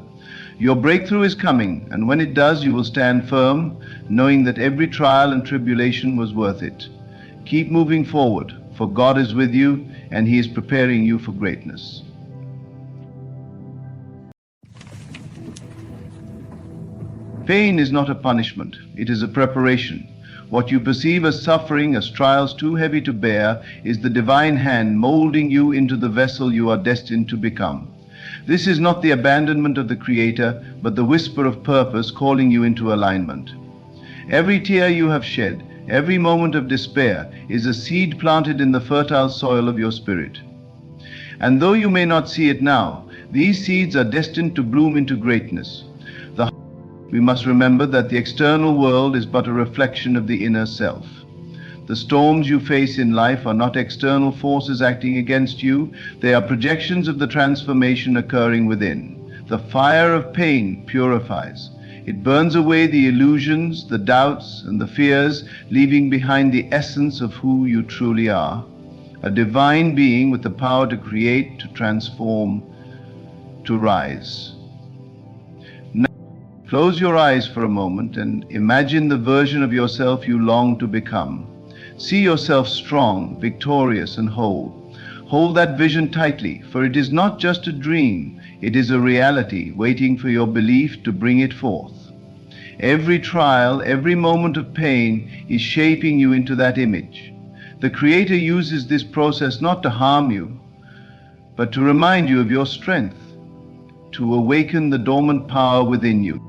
Your breakthrough is coming, and when it does, you will stand firm, knowing that every trial and tribulation was worth it. Keep moving forward, for God is with you, and He is preparing you for greatness. Pain is not a punishment, it is a preparation. What you perceive as suffering, as trials too heavy to bear, is the divine hand molding you into the vessel you are destined to become. This is not the abandonment of the Creator, but the whisper of purpose calling you into alignment. Every tear you have shed, every moment of despair, is a seed planted in the fertile soil of your spirit. And though you may not see it now, these seeds are destined to bloom into greatness. We must remember that the external world is but a reflection of the inner self. The storms you face in life are not external forces acting against you, they are projections of the transformation occurring within. The fire of pain purifies. It burns away the illusions, the doubts, and the fears, leaving behind the essence of who you truly are. A divine being with the power to create, to transform, to rise. Close your eyes for a moment and imagine the version of yourself you long to become. See yourself strong, victorious, and whole. Hold that vision tightly, for it is not just a dream, it is a reality waiting for your belief to bring it forth. Every trial, every moment of pain is shaping you into that image. The Creator uses this process not to harm you, but to remind you of your strength, to awaken the dormant power within you.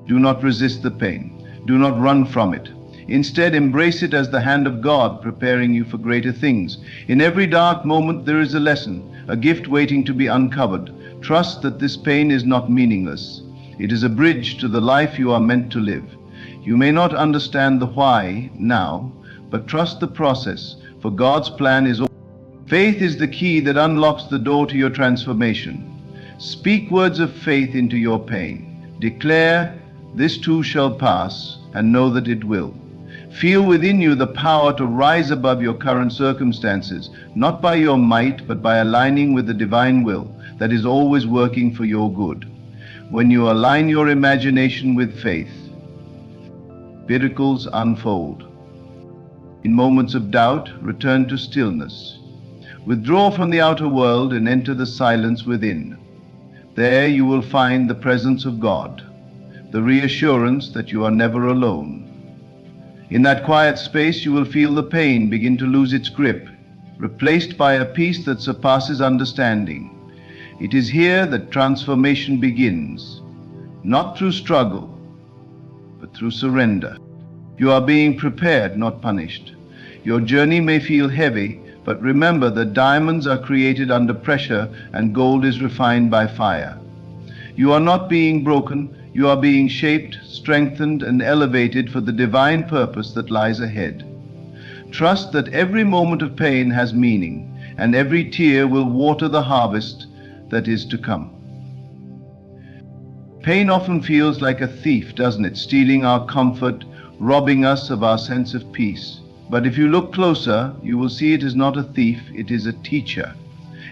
Do not resist the pain. Do not run from it. Instead, embrace it as the hand of God preparing you for greater things. In every dark moment, there is a lesson, a gift waiting to be uncovered. Trust that this pain is not meaningless. It is a bridge to the life you are meant to live. You may not understand the why now, but trust the process, for God's plan is all. Faith is the key that unlocks the door to your transformation. Speak words of faith into your pain. Declare, "This too shall pass," and know that it will. Feel within you the power to rise above your current circumstances, not by your might, but by aligning with the divine will that is always working for your good. When you align your imagination with faith, miracles unfold. In moments of doubt, return to stillness. Withdraw from the outer world and enter the silence within. There you will find the presence of God, the reassurance that you are never alone. In that quiet space, you will feel the pain begin to lose its grip, replaced by a peace that surpasses understanding. It is here that transformation begins, not through struggle, but through surrender. You are being prepared, not punished. Your journey may feel heavy, but remember that diamonds are created under pressure and gold is refined by fire. You are not being broken. You are being shaped, strengthened, and elevated for the divine purpose that lies ahead. Trust that every moment of pain has meaning, and every tear will water the harvest that is to come. Pain often feels like a thief, doesn't it? Stealing our comfort, robbing us of our sense of peace. But if you look closer, you will see it is not a thief, it is a teacher.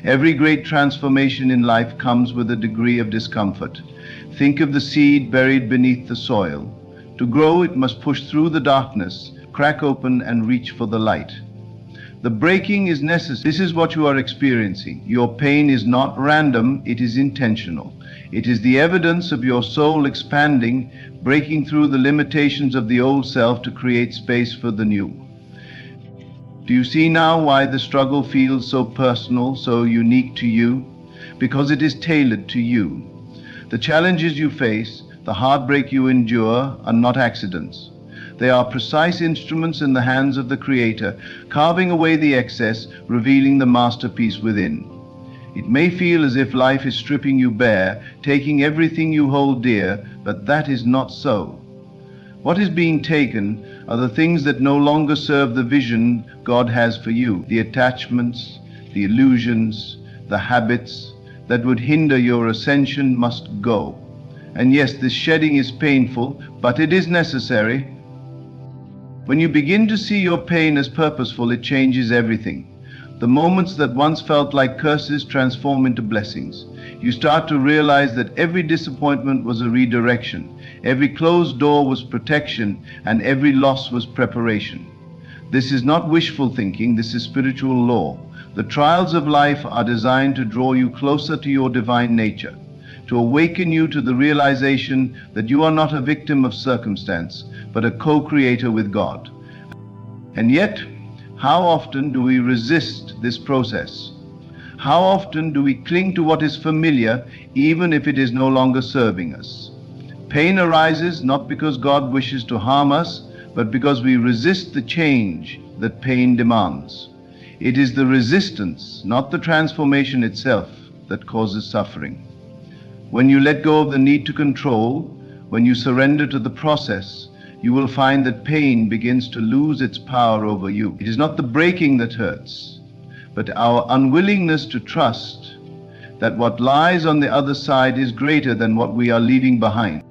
Every great transformation in life comes with a degree of discomfort. Think of the seed buried beneath the soil. To grow, it must push through the darkness, crack open, and reach for the light. The breaking is necessary. This is what you are experiencing. Your pain is not random, it is intentional. It is the evidence of your soul expanding, breaking through the limitations of the old self to create space for the new. Do you see now why the struggle feels so personal, so unique to you? Because it is tailored to you. The challenges you face, the heartbreak you endure, are not accidents. They are precise instruments in the hands of the Creator, carving away the excess, revealing the masterpiece within. It may feel as if life is stripping you bare, taking everything you hold dear, but that is not so. What is being taken are the things that no longer serve the vision God has for you, the attachments, the illusions, the habits that would hinder your ascension must go. And yes, this shedding is painful, but it is necessary. When you begin to see your pain as purposeful, it changes everything. The moments that once felt like curses transform into blessings. You start to realize that every disappointment was a redirection, every closed door was protection, and every loss was preparation. This is not wishful thinking, this is spiritual law. The trials of life are designed to draw you closer to your divine nature, to awaken you to the realization that you are not a victim of circumstance, but a co-creator with God. And yet, how often do we resist this process? How often do we cling to what is familiar, even if it is no longer serving us? Pain arises not because God wishes to harm us, but because we resist the change that pain demands. It is the resistance, not the transformation itself, that causes suffering. When you let go of the need to control, when you surrender to the process, you will find that pain begins to lose its power over you. It is not the breaking that hurts, but our unwillingness to trust that what lies on the other side is greater than what we are leaving behind.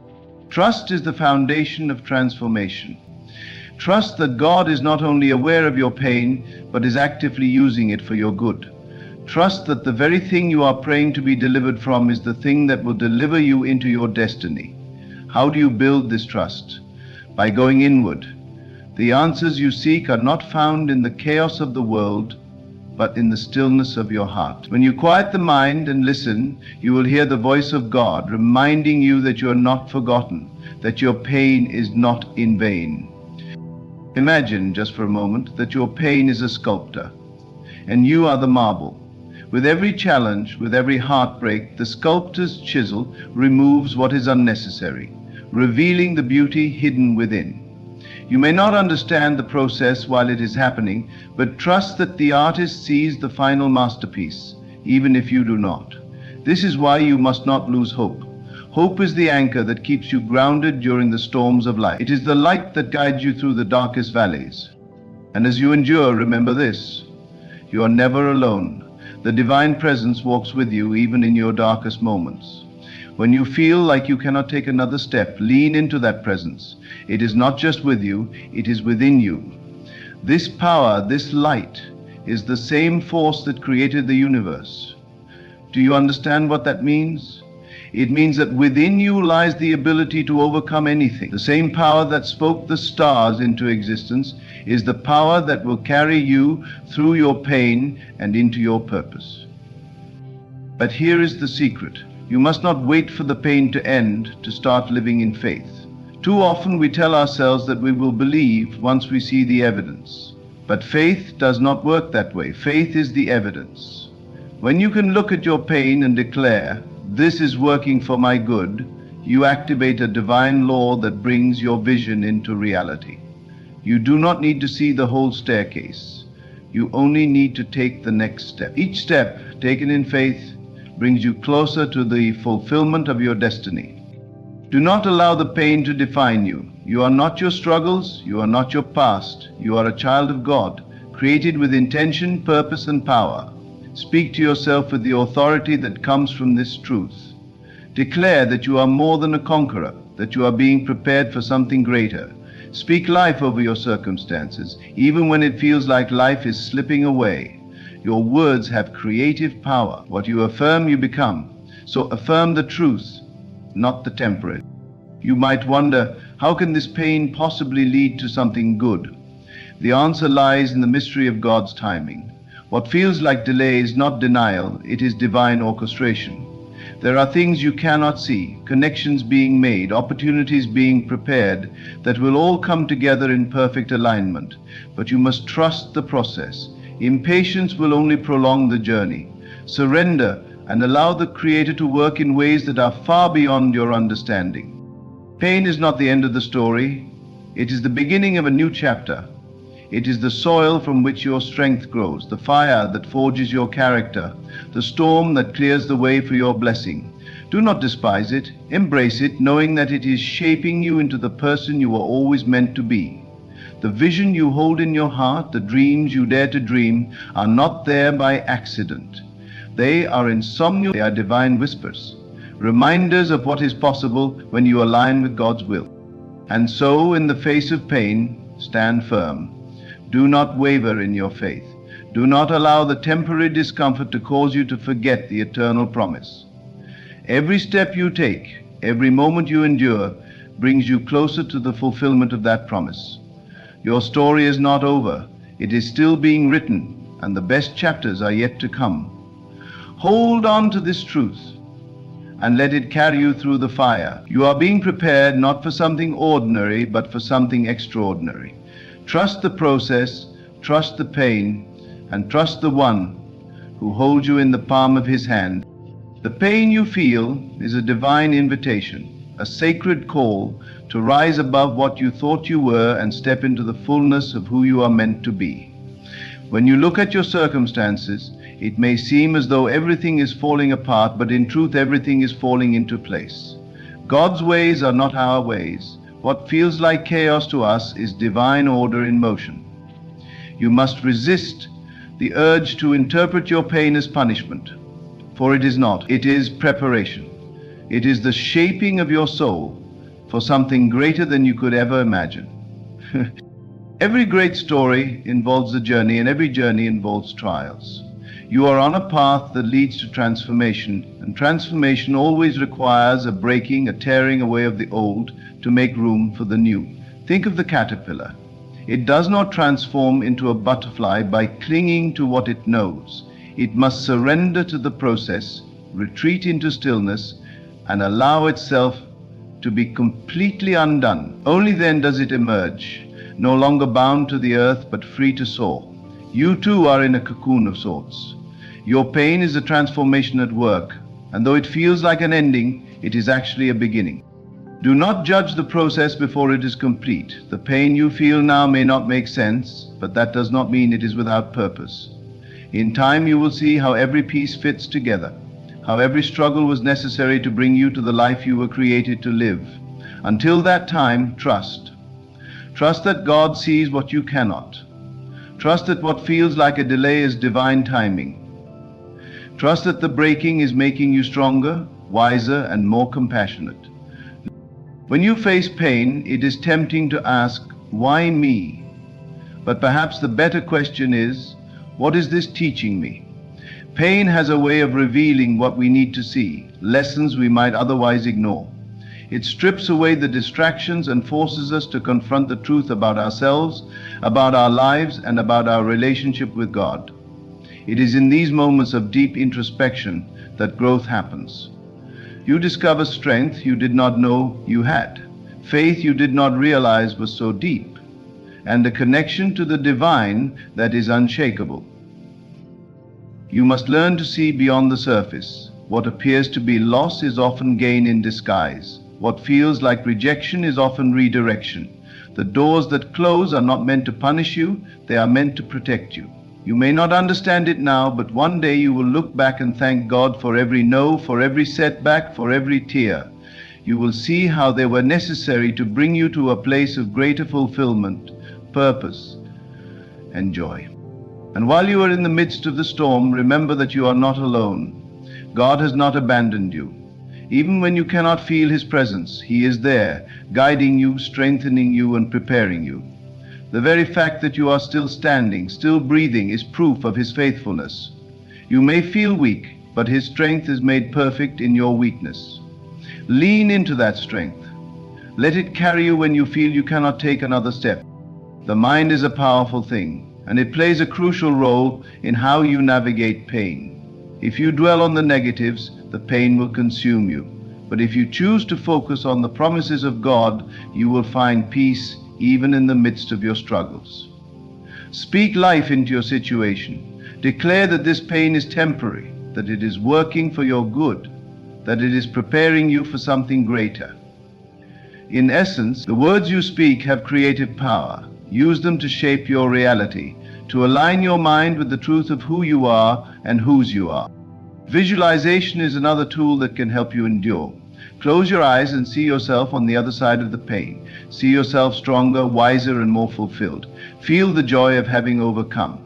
Trust is the foundation of transformation. Trust that God is not only aware of your pain, but is actively using it for your good. Trust that the very thing you are praying to be delivered from is the thing that will deliver you into your destiny. How do you build this trust? By going inward. The answers you seek are not found in the chaos of the world, but in the stillness of your heart. When you quiet the mind and listen, you will hear the voice of God reminding you that you are not forgotten, that your pain is not in vain. Imagine, just for a moment, that your pain is a sculptor, and you are the marble. With every challenge, with every heartbreak, the sculptor's chisel removes what is unnecessary, revealing the beauty hidden within. You may not understand the process while it is happening, but trust that the artist sees the final masterpiece, even if you do not. This is why you must not lose hope. Hope is the anchor that keeps you grounded during the storms of life. It is the light that guides you through the darkest valleys. And as you endure, remember this: you are never alone. The divine presence walks with you even in your darkest moments. When you feel like you cannot take another step, lean into that presence. It is not just with you, it is within you. This power, this light, is the same force that created the universe. Do you understand what that means? It means that within you lies the ability to overcome anything. The same power that spoke the stars into existence is the power that will carry you through your pain and into your purpose. But here is the secret. You must not wait for the pain to end to start living in faith. Too often we tell ourselves that we will believe once we see the evidence. But faith does not work that way. Faith is the evidence. When you can look at your pain and declare, "This is working for my good," you activate a divine law that brings your vision into reality. You do not need to see the whole staircase. You only need to take the next step. Each step taken in faith brings you closer to the fulfillment of your destiny. Do not allow the pain to define you. You are not your struggles, you are not your past. You are a child of God, created with intention, purpose, and power. Speak to yourself with the authority that comes from this truth. Declare that you are more than a conqueror, that you are being prepared for something greater. Speak life over your circumstances, even when it feels like life is slipping away. Your words have creative power. What you affirm, you become. So affirm the truth, not the temporary. You might wonder, how can this pain possibly lead to something good? The answer lies in the mystery of God's timing. What feels like delay is not denial, it is divine orchestration. There are things you cannot see, connections being made, opportunities being prepared, that will all come together in perfect alignment. But you must trust the process. Impatience will only prolong the journey. Surrender and allow the Creator to work in ways that are far beyond your understanding. Pain is not the end of the story. It is the beginning of a new chapter. It is the soil from which your strength grows, the fire that forges your character, the storm that clears the way for your blessing. Do not despise it. Embrace it, knowing that it is shaping you into the person you were always meant to be. The vision you hold in your heart, the dreams you dare to dream, are not there by accident. They are insomnia, they are divine whispers, reminders of what is possible when you align with God's will. And so, in the face of pain, stand firm. Do not waver in your faith. Do not allow the temporary discomfort to cause you to forget the eternal promise. Every step you take, every moment you endure, brings you closer to the fulfillment of that promise. Your story is not over. It is still being written, and the best chapters are yet to come. Hold on to this truth and let it carry you through the fire. You are being prepared not for something ordinary, but for something extraordinary. Trust the process, trust the pain, and trust the one who holds you in the palm of his hand. The pain you feel is a divine invitation, a sacred call to rise above what you thought you were and step into the fullness of who you are meant to be. When you look at your circumstances, it may seem as though everything is falling apart, but in truth everything is falling into place. God's ways are not our ways. What feels like chaos to us is divine order in motion. You must resist the urge to interpret your pain as punishment, for it is not. It is preparation. It is the shaping of your soul for something greater than you could ever imagine. Every great story involves a journey, and every journey involves trials. You are on a path that leads to transformation, and transformation always requires a breaking, a tearing away of the old to make room for the new. Think of the caterpillar. It does not transform into a butterfly by clinging to what it knows. It must surrender to the process, retreat into stillness, and allow itself to be completely undone. Only then does it emerge, no longer bound to the earth but free to soar. You too are in a cocoon of sorts. Your pain is a transformation at work, and though it feels like an ending, it is actually a beginning. Do not judge the process before it is complete. The pain you feel now may not make sense, but that does not mean it is without purpose. In time you will see how every piece fits together, how every struggle was necessary to bring you to the life you were created to live. Until that time, trust. Trust that God sees what you cannot. Trust that what feels like a delay is divine timing. Trust that the breaking is making you stronger, wiser, and more compassionate. When you face pain, it is tempting to ask, why me? But perhaps the better question is, what is this teaching me? Pain has a way of revealing what we need to see, lessons we might otherwise ignore. It strips away the distractions and forces us to confront the truth about ourselves, about our lives, and about our relationship with God. It is in these moments of deep introspection that growth happens. You discover strength you did not know you had, faith you did not realize was so deep, and a connection to the divine that is unshakable. You must learn to see beyond the surface. What appears to be loss is often gain in disguise. What feels like rejection is often redirection. The doors that close are not meant to punish you, they are meant to protect you. You may not understand it now, but one day you will look back and thank God for every no, for every setback, for every tear. You will see how they were necessary to bring you to a place of greater fulfillment, purpose, and joy. And while you are in the midst of the storm, remember that you are not alone. God has not abandoned you. Even when you cannot feel His presence, He is there, guiding you, strengthening you, and preparing you. The very fact that you are still standing, still breathing, is proof of His faithfulness. You may feel weak, but His strength is made perfect in your weakness. Lean into that strength. Let it carry you when you feel you cannot take another step. The mind is a powerful thing, and it plays a crucial role in how you navigate pain. If you dwell on the negatives, the pain will consume you. But if you choose to focus on the promises of God, you will find peace even in the midst of your struggles. Speak life into your situation. Declare that this pain is temporary, that it is working for your good, that it is preparing you for something greater. In essence, the words you speak have creative power. Use them to shape your reality, to align your mind with the truth of who you are and whose you are. Visualization is another tool that can help you endure. Close your eyes and see yourself on the other side of the pain. See yourself stronger, wiser, and more fulfilled. Feel the joy of having overcome.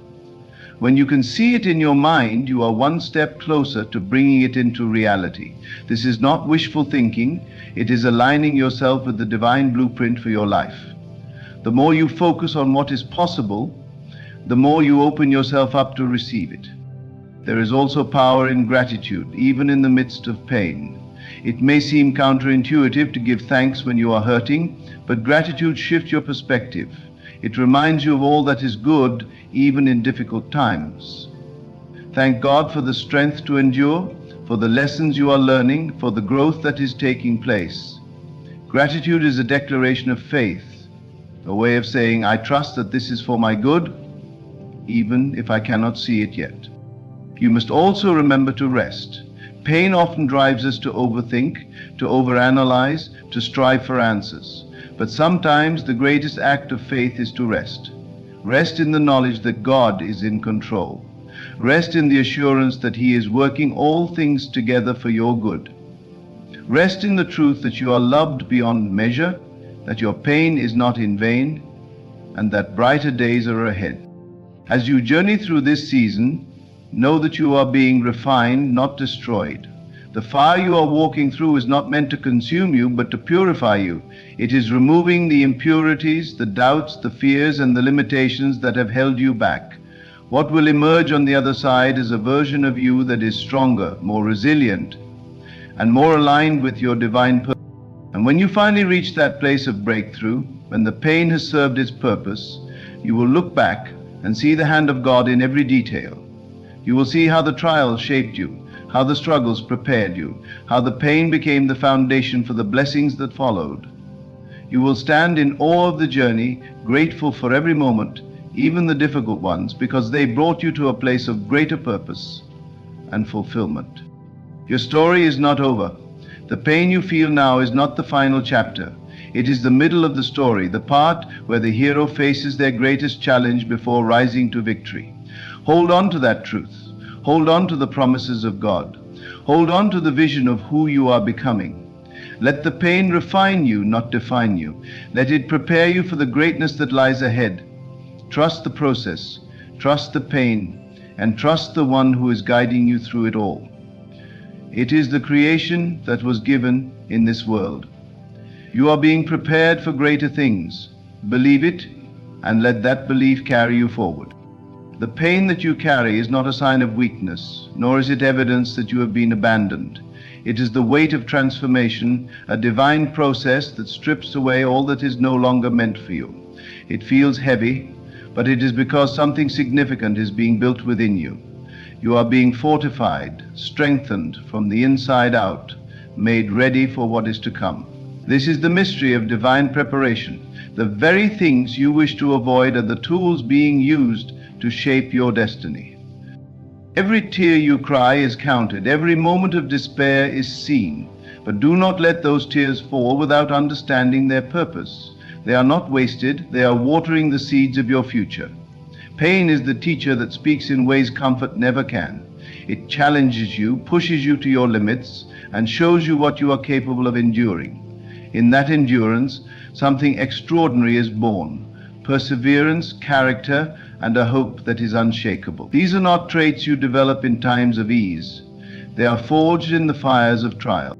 When you can see it in your mind, you are one step closer to bringing it into reality. This is not wishful thinking. It is aligning yourself with the divine blueprint for your life. The more you focus on what is possible, the more you open yourself up to receive it. There is also power in gratitude, even in the midst of pain. It may seem counterintuitive to give thanks when you are hurting, but gratitude shifts your perspective. It reminds you of all that is good, even in difficult times. Thank God for the strength to endure, for the lessons you are learning, for the growth that is taking place. Gratitude is a declaration of faith, a way of saying, I trust that this is for my good, even if I cannot see it yet. You must also remember to rest. Pain often drives us to overthink, to overanalyze, to strive for answers. But sometimes the greatest act of faith is to rest. Rest in the knowledge that God is in control. Rest in the assurance that He is working all things together for your good. Rest in the truth that you are loved beyond measure, that your pain is not in vain, and that brighter days are ahead. As you journey through this season, know that you are being refined, not destroyed. The fire you are walking through is not meant to consume you, but to purify you. It is removing the impurities, the doubts, the fears, and the limitations that have held you back. What will emerge on the other side is a version of you that is stronger, more resilient, and more aligned with your divine purpose. And when you finally reach that place of breakthrough, when the pain has served its purpose, you will look back and see the hand of God in every detail. You will see how the trials shaped you, how the struggles prepared you, how the pain became the foundation for the blessings that followed. You will stand in awe of the journey, grateful for every moment, even the difficult ones, because they brought you to a place of greater purpose and fulfillment. Your story is not over. The pain you feel now is not the final chapter. It is the middle of the story, the part where the hero faces their greatest challenge before rising to victory. Hold on to that truth. Hold on to the promises of God. Hold on to the vision of who you are becoming. Let the pain refine you, not define you. Let it prepare you for the greatness that lies ahead. Trust the process, trust the pain, and trust the one who is guiding you through it all. It is the creation that was given in this world. You are being prepared for greater things. Believe it, and let that belief carry you forward. The pain that you carry is not a sign of weakness, nor is it evidence that you have been abandoned. It is the weight of transformation, a divine process that strips away all that is no longer meant for you. It feels heavy, but it is because something significant is being built within you. You are being fortified, strengthened from the inside out, made ready for what is to come. This is the mystery of divine preparation. The very things you wish to avoid are the tools being used to shape your destiny. Every tear you cry is counted. Every moment of despair is seen. But do not let those tears fall without understanding their purpose. They are not wasted. They are watering the seeds of your future. Pain is the teacher that speaks in ways comfort never can. It challenges you, pushes you to your limits, and shows you what you are capable of enduring. In that endurance, something extraordinary is born. Perseverance, character, and a hope that is unshakable. These are not traits you develop in times of ease. They are forged in the fires of trial.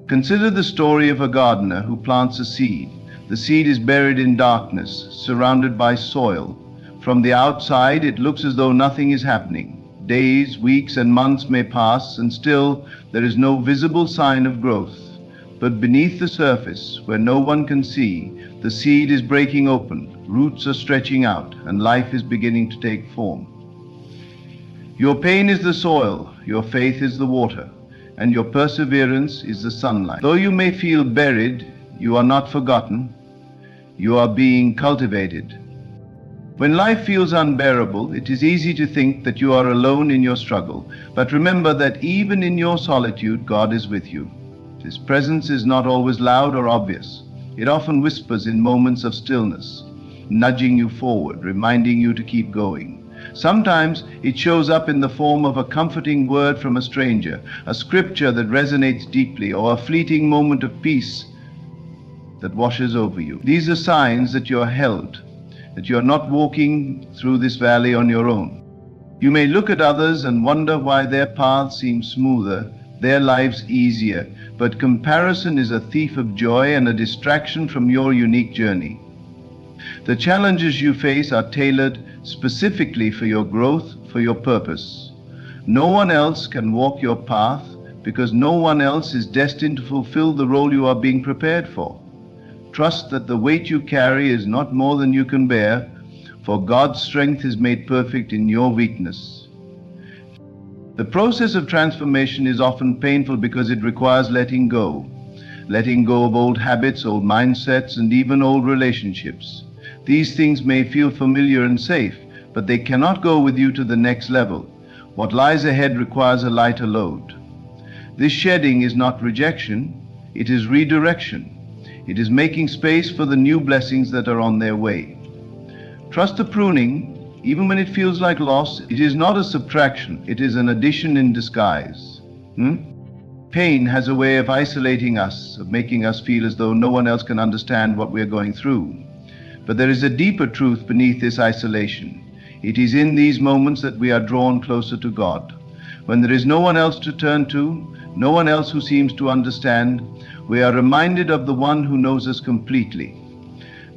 Consider the story of a gardener who plants a seed. The seed is buried in darkness, surrounded by soil. From the outside, it looks as though nothing is happening. Days, weeks, and months may pass, and still there is no visible sign of growth. But beneath the surface, where no one can see, the seed is breaking open, roots are stretching out, and life is beginning to take form. Your pain is the soil, your faith is the water, and your perseverance is the sunlight. Though you may feel buried, you are not forgotten. You are being cultivated. When life feels unbearable, it is easy to think that you are alone in your struggle. But remember that even in your solitude, God is with you. His presence is not always loud or obvious. It often whispers in moments of stillness, nudging you forward, reminding you to keep going. Sometimes it shows up in the form of a comforting word from a stranger, a scripture that resonates deeply, or a fleeting moment of peace that washes over you. These are signs that you are held, that you are not walking through this valley on your own. You may look at others and wonder why their paths seem smoother, their lives easier, but comparison is a thief of joy and a distraction from your unique journey. The challenges you face are tailored specifically for your growth, for your purpose. No one else can walk your path because no one else is destined to fulfill the role you are being prepared for. Trust that the weight you carry is not more than you can bear, for God's strength is made perfect in your weakness. The process of transformation is often painful because it requires letting go of old habits, old mindsets, and even old relationships. These things may feel familiar and safe, but they cannot go with you to the next level. What lies ahead requires a lighter load. This shedding is not rejection, it is redirection. It is making space for the new blessings that are on their way. Trust the pruning, even when it feels like loss. It is not a subtraction, it is an addition in disguise. Pain has a way of isolating us, of making us feel as though no one else can understand what we are going through. But there is a deeper truth beneath this isolation. It is in these moments that we are drawn closer to God. When there is no one else to turn to, no one else who seems to understand, we are reminded of the one who knows us completely.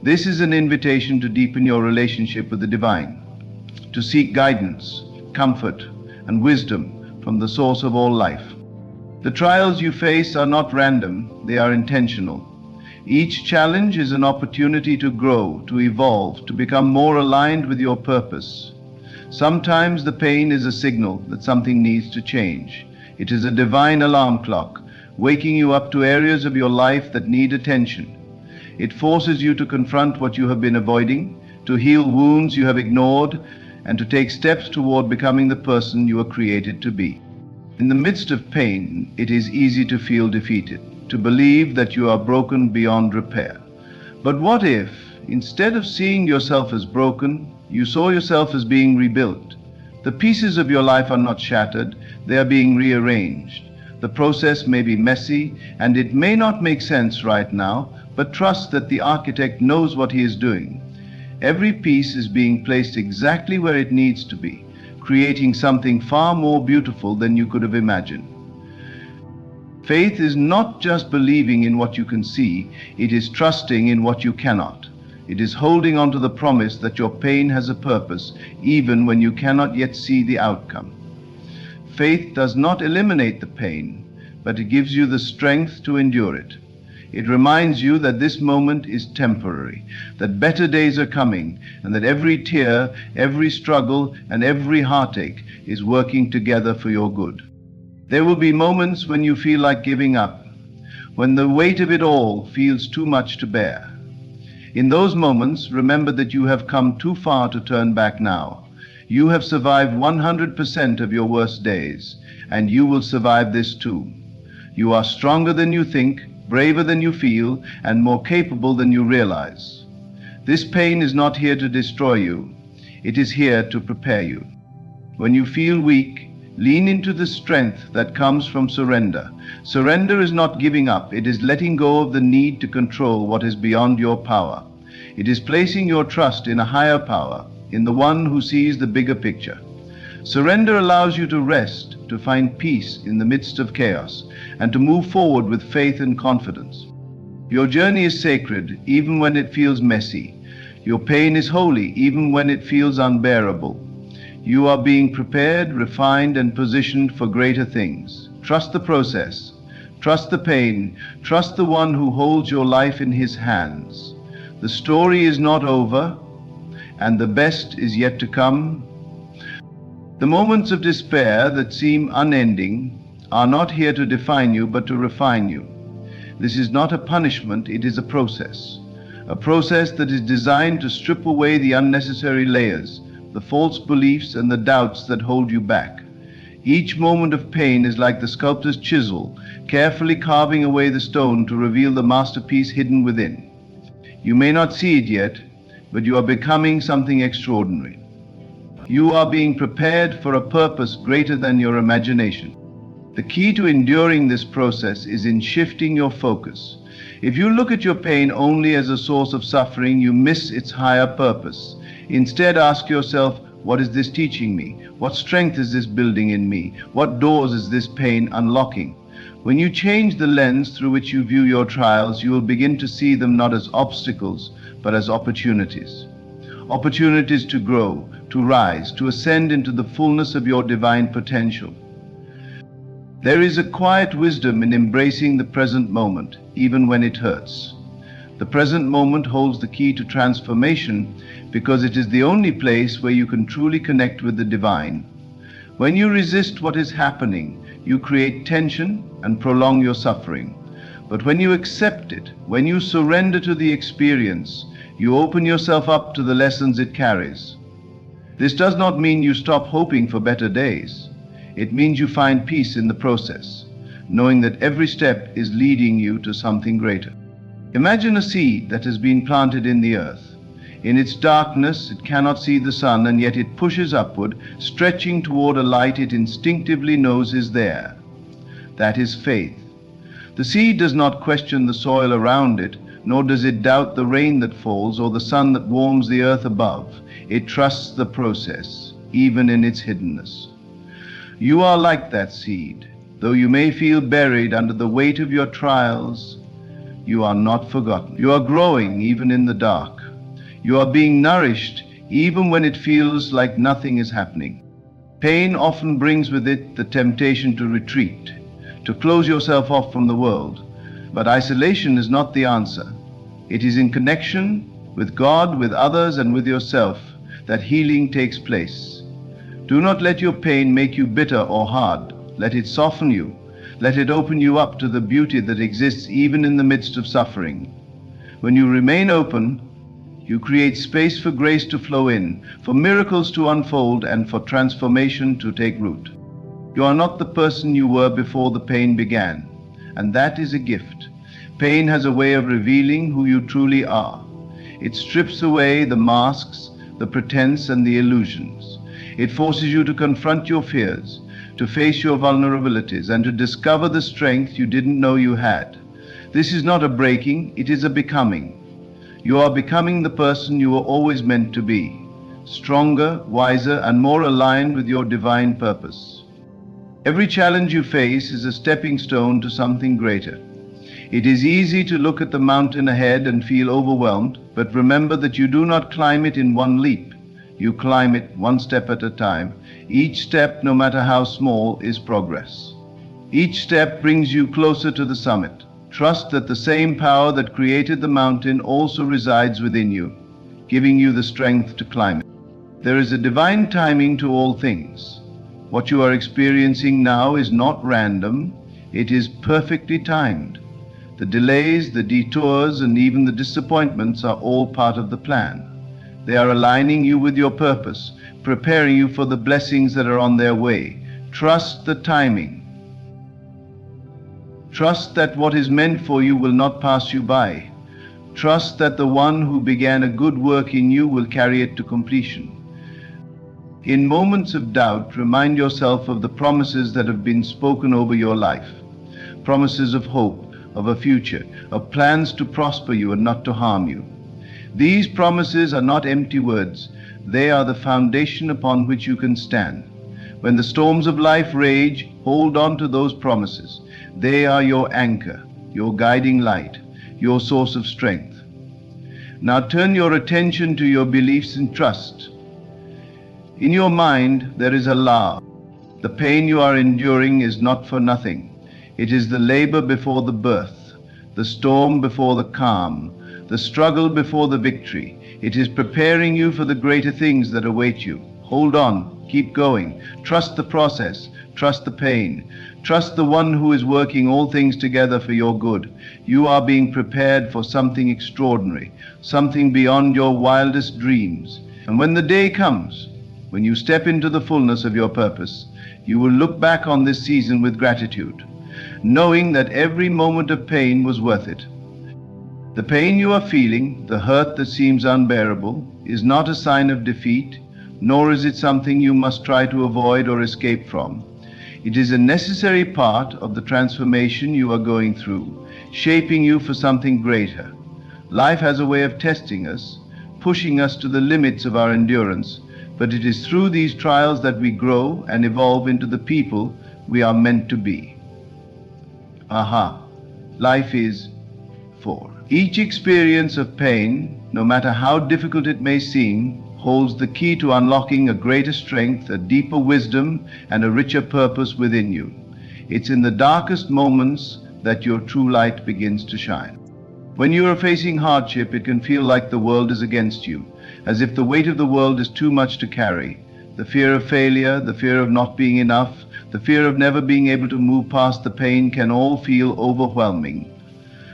This is an invitation to deepen your relationship with the divine, to seek guidance, comfort, and wisdom from the source of all life. The trials you face are not random, they are intentional. Each challenge is an opportunity to grow, to evolve, to become more aligned with your purpose. Sometimes the pain is a signal that something needs to change. It is a divine alarm clock, waking you up to areas of your life that need attention. It forces you to confront what you have been avoiding, to heal wounds you have ignored, and to take steps toward becoming the person you are created to be. In the midst of pain, it is easy to feel defeated, to believe that you are broken beyond repair. But what if, instead of seeing yourself as broken, you saw yourself as being rebuilt? The pieces of your life are not shattered, they are being rearranged. The process may be messy, and it may not make sense right now, but trust that the architect knows what he is doing. Every piece is being placed exactly where it needs to be, creating something far more beautiful than you could have imagined. Faith is not just believing in what you can see, it is trusting in what you cannot. It is holding on to the promise that your pain has a purpose, even when you cannot yet see the outcome. Faith does not eliminate the pain, but it gives you the strength to endure it. It reminds you that this moment is temporary, that better days are coming, and that every tear, every struggle, and every heartache is working together for your good. There will be moments when you feel like giving up, when the weight of it all feels too much to bear. In those moments, remember that you have come too far to turn back now. You have survived 100% of your worst days, and you will survive this too. You are stronger than you think, braver than you feel, and more capable than you realize. This pain is not here to destroy you. It is here to prepare you. When you feel weak, lean into the strength that comes from surrender. Surrender is not giving up. It is letting go of the need to control what is beyond your power. It is placing your trust in a higher power, in the one who sees the bigger picture. Surrender allows you to rest, to find peace in the midst of chaos, and to move forward with faith and confidence. Your journey is sacred, even when it feels messy. Your pain is holy, even when it feels unbearable. You are being prepared, refined, and positioned for greater things. Trust the process. Trust the pain. Trust the one who holds your life in his hands. The story is not over, and the best is yet to come. The moments of despair that seem unending are not here to define you, but to refine you. This is not a punishment, it is a process that is designed to strip away the unnecessary layers, the false beliefs and the doubts that hold you back. Each moment of pain is like the sculptor's chisel, carefully carving away the stone to reveal the masterpiece hidden within. You may not see it yet, but you are becoming something extraordinary. You are being prepared for a purpose greater than your imagination. The key to enduring this process is in shifting your focus. If you look at your pain only as a source of suffering, you miss its higher purpose. Instead, ask yourself, what is this teaching me? What strength is this building in me? What doors is this pain unlocking? When you change the lens through which you view your trials, you will begin to see them not as obstacles, but as opportunities. Opportunities to grow, to rise, to ascend into the fullness of your divine potential. There is a quiet wisdom in embracing the present moment, even when it hurts. The present moment holds the key to transformation because it is the only place where you can truly connect with the divine. When you resist what is happening, you create tension and prolong your suffering. But when you accept it, when you surrender to the experience, you open yourself up to the lessons it carries. This does not mean you stop hoping for better days. It means you find peace in the process, knowing that every step is leading you to something greater. Imagine a seed that has been planted in the earth. In its darkness, it cannot see the sun, and yet it pushes upward, stretching toward a light it instinctively knows is there. That is faith. The seed does not question the soil around it, nor does it doubt the rain that falls or the sun that warms the earth above. It trusts the process, even in its hiddenness. You are like that seed. Though you may feel buried under the weight of your trials, you are not forgotten. You are growing even in the dark. You are being nourished even when it feels like nothing is happening. Pain often brings with it the temptation to retreat, to close yourself off from the world. But isolation is not the answer. It is in connection with God, with others, and with yourself that healing takes place. Do not let your pain make you bitter or hard. Let it soften you. Let it open you up to the beauty that exists even in the midst of suffering. When you remain open, you create space for grace to flow in, for miracles to unfold, and for transformation to take root. You are not the person you were before the pain began, and that is a gift. Pain has a way of revealing who you truly are. It strips away the masks, the pretense, and the illusions. It forces you to confront your fears, to face your vulnerabilities, and to discover the strength you didn't know you had. This is not a breaking, it is a becoming. You are becoming the person you were always meant to be, stronger, wiser, and more aligned with your divine purpose. Every challenge you face is a stepping stone to something greater. It is easy to look at the mountain ahead and feel overwhelmed, but remember that you do not climb it in one leap. You climb it one step at a time. Each step, no matter how small, is progress. Each step brings you closer to the summit. Trust that the same power that created the mountain also resides within you, giving you the strength to climb it. There is a divine timing to all things. What you are experiencing now is not random, it is perfectly timed. The delays, the detours, and even the disappointments are all part of the plan. They are aligning you with your purpose, preparing you for the blessings that are on their way. Trust the timing. Trust that what is meant for you will not pass you by. Trust that the one who began a good work in you will carry it to completion. In moments of doubt, remind yourself of the promises that have been spoken over your life. Promises of hope, of a future, of plans to prosper you and not to harm you. These promises are not empty words. They are the foundation upon which you can stand. When the storms of life rage, hold on to those promises. They are your anchor, your guiding light, your source of strength. Now turn your attention to your beliefs and trust. In your mind, there is Allah. The pain you are enduring is not for nothing. It is the labor before the birth, the storm before the calm, the struggle before the victory. It is preparing you for the greater things that await you. Hold on, keep going. Trust the process, trust the pain. Trust the one who is working all things together for your good. You are being prepared for something extraordinary, something beyond your wildest dreams. And when the day comes, when you step into the fullness of your purpose, you will look back on this season with gratitude, knowing that every moment of pain was worth it. The pain you are feeling, the hurt that seems unbearable, is not a sign of defeat, nor is it something you must try to avoid or escape from. It is a necessary part of the transformation you are going through, shaping you for something greater. Life has a way of testing us, pushing us to the limits of our endurance, but it is through these trials that we grow and evolve into the people we are meant to be. Aha! Life is 4. Each experience of pain no matter how difficult it may seem, holds the key to unlocking a greater strength, a deeper wisdom, and a richer purpose within you. It's in the darkest moments that your true light begins to shine. When you are facing hardship, it can feel like the world is against you, as if the weight of the world is too much to carry. The fear of failure, the fear of not being enough, the fear of never being able to move past the pain can all feel overwhelming.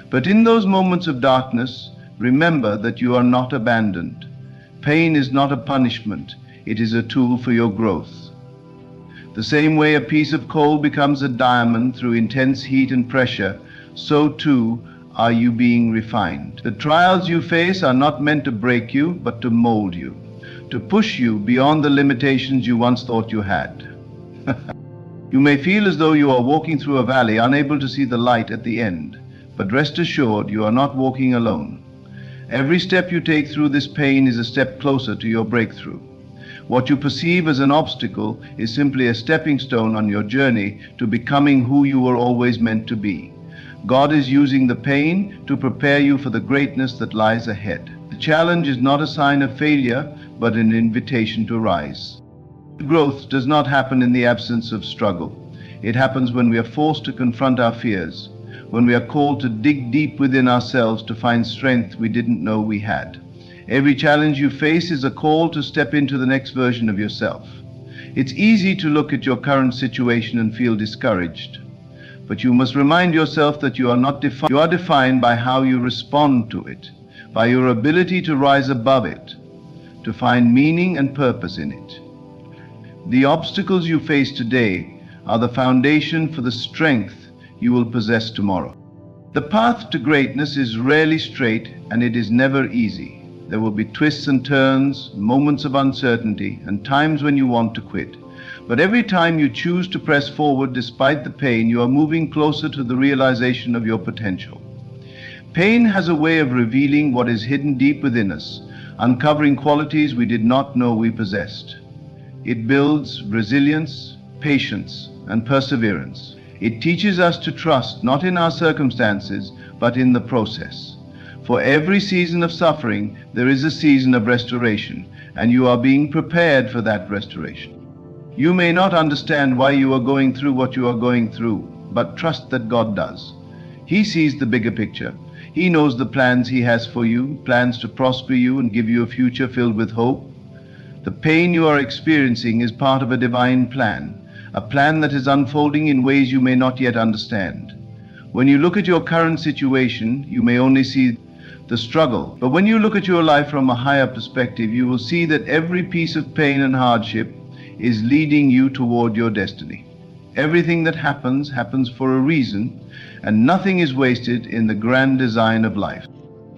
But in those moments of darkness, remember that you are not abandoned. Pain is not a punishment, it is a tool for your growth. The same way a piece of coal becomes a diamond through intense heat and pressure, so too are you being refined. The trials you face are not meant to break you, but to mold you, to push you beyond the limitations you once thought you had. You may feel as though you are walking through a valley, unable to see the light at the end, but rest assured you are not walking alone. Every step you take through this pain is a step closer to your breakthrough. What you perceive as an obstacle is simply a stepping stone on your journey to becoming who you were always meant to be. God is using the pain to prepare you for the greatness that lies ahead. The challenge is not a sign of failure, but an invitation to rise. Growth does not happen in the absence of struggle. It happens when we are forced to confront our fears, when we are called to dig deep within ourselves to find strength we didn't know we had. Every challenge you face is a call to step into the next version of yourself. It's easy to look at your current situation and feel discouraged, but you must remind yourself that you are not defined. You are defined by how you respond to it, by your ability to rise above it, to find meaning and purpose in it. The obstacles you face today are the foundation for the strength you will possess tomorrow. The path to greatness is rarely straight, and it is never easy. There will be twists and turns, moments of uncertainty, and times when you want to quit. But every time you choose to press forward despite the pain, you are moving closer to the realization of your potential. Pain has a way of revealing what is hidden deep within us, uncovering qualities we did not know we possessed. It builds resilience, patience, and perseverance. It teaches us to trust not in our circumstances, but in the process. For every season of suffering, there is a season of restoration, and you are being prepared for that restoration. You may not understand why you are going through what you are going through, but trust that God does. He sees the bigger picture. He knows the plans He has for you, plans to prosper you and give you a future filled with hope. The pain you are experiencing is part of a divine plan, a plan that is unfolding in ways you may not yet understand. When you look at your current situation, you may only see the struggle. But when you look at your life from a higher perspective, you will see that every piece of pain and hardship is leading you toward your destiny. Everything that happens for a reason, and nothing is wasted in the grand design of life.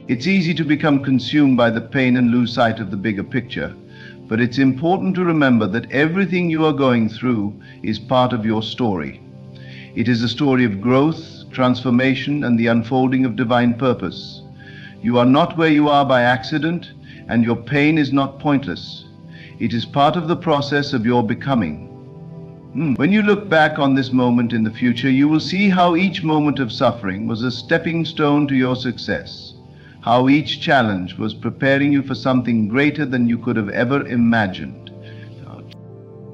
It's easy to become consumed by the pain and lose sight of the bigger picture, but it's important to remember that everything you are going through is part of your story. It is a story of growth, transformation, and the unfolding of divine purpose. You are not where you are by accident, and your pain is not pointless. It is part of the process of your becoming. When you look back on this moment in the future, you will see how each moment of suffering was a stepping stone to your success, how each challenge was preparing you for something greater than you could have ever imagined.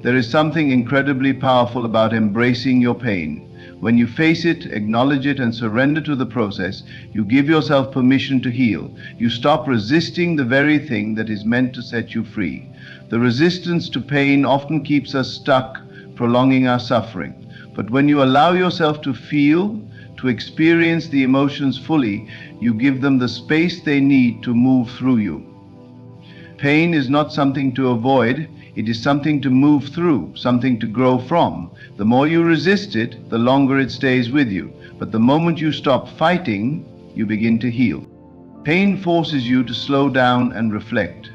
There is something incredibly powerful about embracing your pain. When you face it, acknowledge it, and surrender to the process, you give yourself permission to heal. You stop resisting the very thing that is meant to set you free. The resistance to pain often keeps us stuck, prolonging our suffering. But when you allow yourself to feel, to experience the emotions fully, you give them the space they need to move through you. Pain is not something to avoid, it is something to move through, something to grow from. The more you resist it, the longer it stays with you. But the moment you stop fighting, you begin to heal. Pain forces you to slow down and reflect.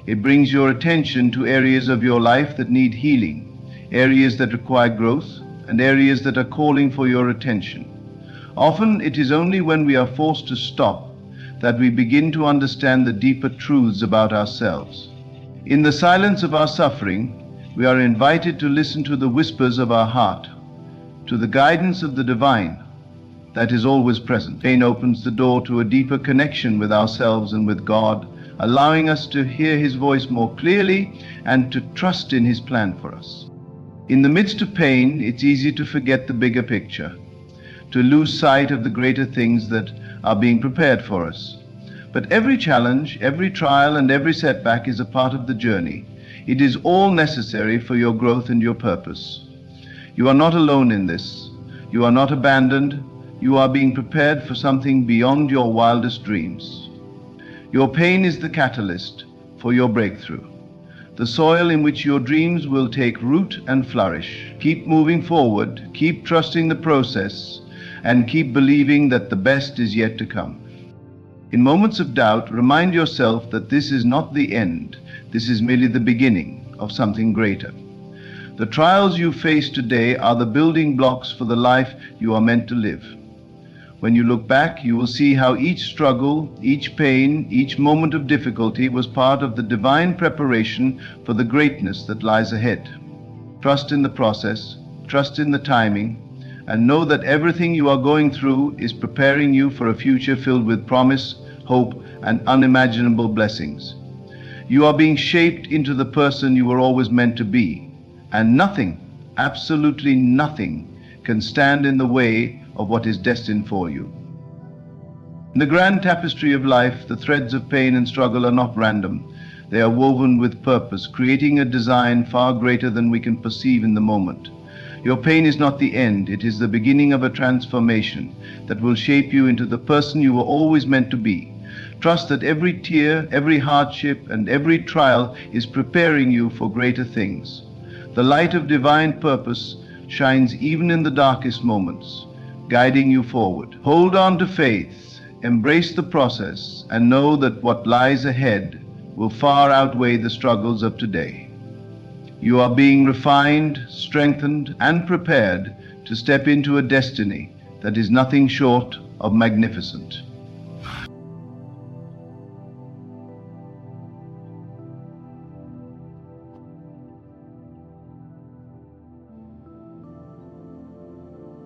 It brings your attention to areas of your life that need healing, areas that require growth, and areas that are calling for your attention. Often it is only when we are forced to stop that we begin to understand the deeper truths about ourselves. In the silence of our suffering, we are invited to listen to the whispers of our heart, to the guidance of the divine that is always present. Pain opens the door to a deeper connection with ourselves and with God, allowing us to hear His voice more clearly and to trust in His plan for us. In the midst of pain, it's easy to forget the bigger picture, to lose sight of the greater things that are being prepared for us. But every challenge, every trial, and every setback is a part of the journey. It is all necessary for your growth and your purpose. You are not alone in this. You are not abandoned. You are being prepared for something beyond your wildest dreams. Your pain is the catalyst for your breakthrough, the soil in which your dreams will take root and flourish. Keep moving forward, keep trusting the process, and keep believing that the best is yet to come. In moments of doubt, remind yourself that this is not the end. This is merely the beginning of something greater. The trials you face today are the building blocks for the life you are meant to live. When you look back, you will see how each struggle, each pain, each moment of difficulty was part of the divine preparation for the greatness that lies ahead. Trust in the process, trust in the timing, and know that everything you are going through is preparing you for a future filled with promise, hope, and unimaginable blessings. You are being shaped into the person you were always meant to be, and nothing, absolutely nothing, can stand in the way of what is destined for you. In the grand tapestry of life, the threads of pain and struggle are not random. They are woven with purpose, creating a design far greater than we can perceive in the moment. Your pain is not the end, it is the beginning of a transformation that will shape you into the person you were always meant to be. Trust that every tear, every hardship, and every trial is preparing you for greater things. The light of divine purpose shines even in the darkest moments, guiding you forward. Hold on to faith, embrace the process, and know that what lies ahead will far outweigh the struggles of today. You are being refined, strengthened, and prepared to step into a destiny that is nothing short of magnificent.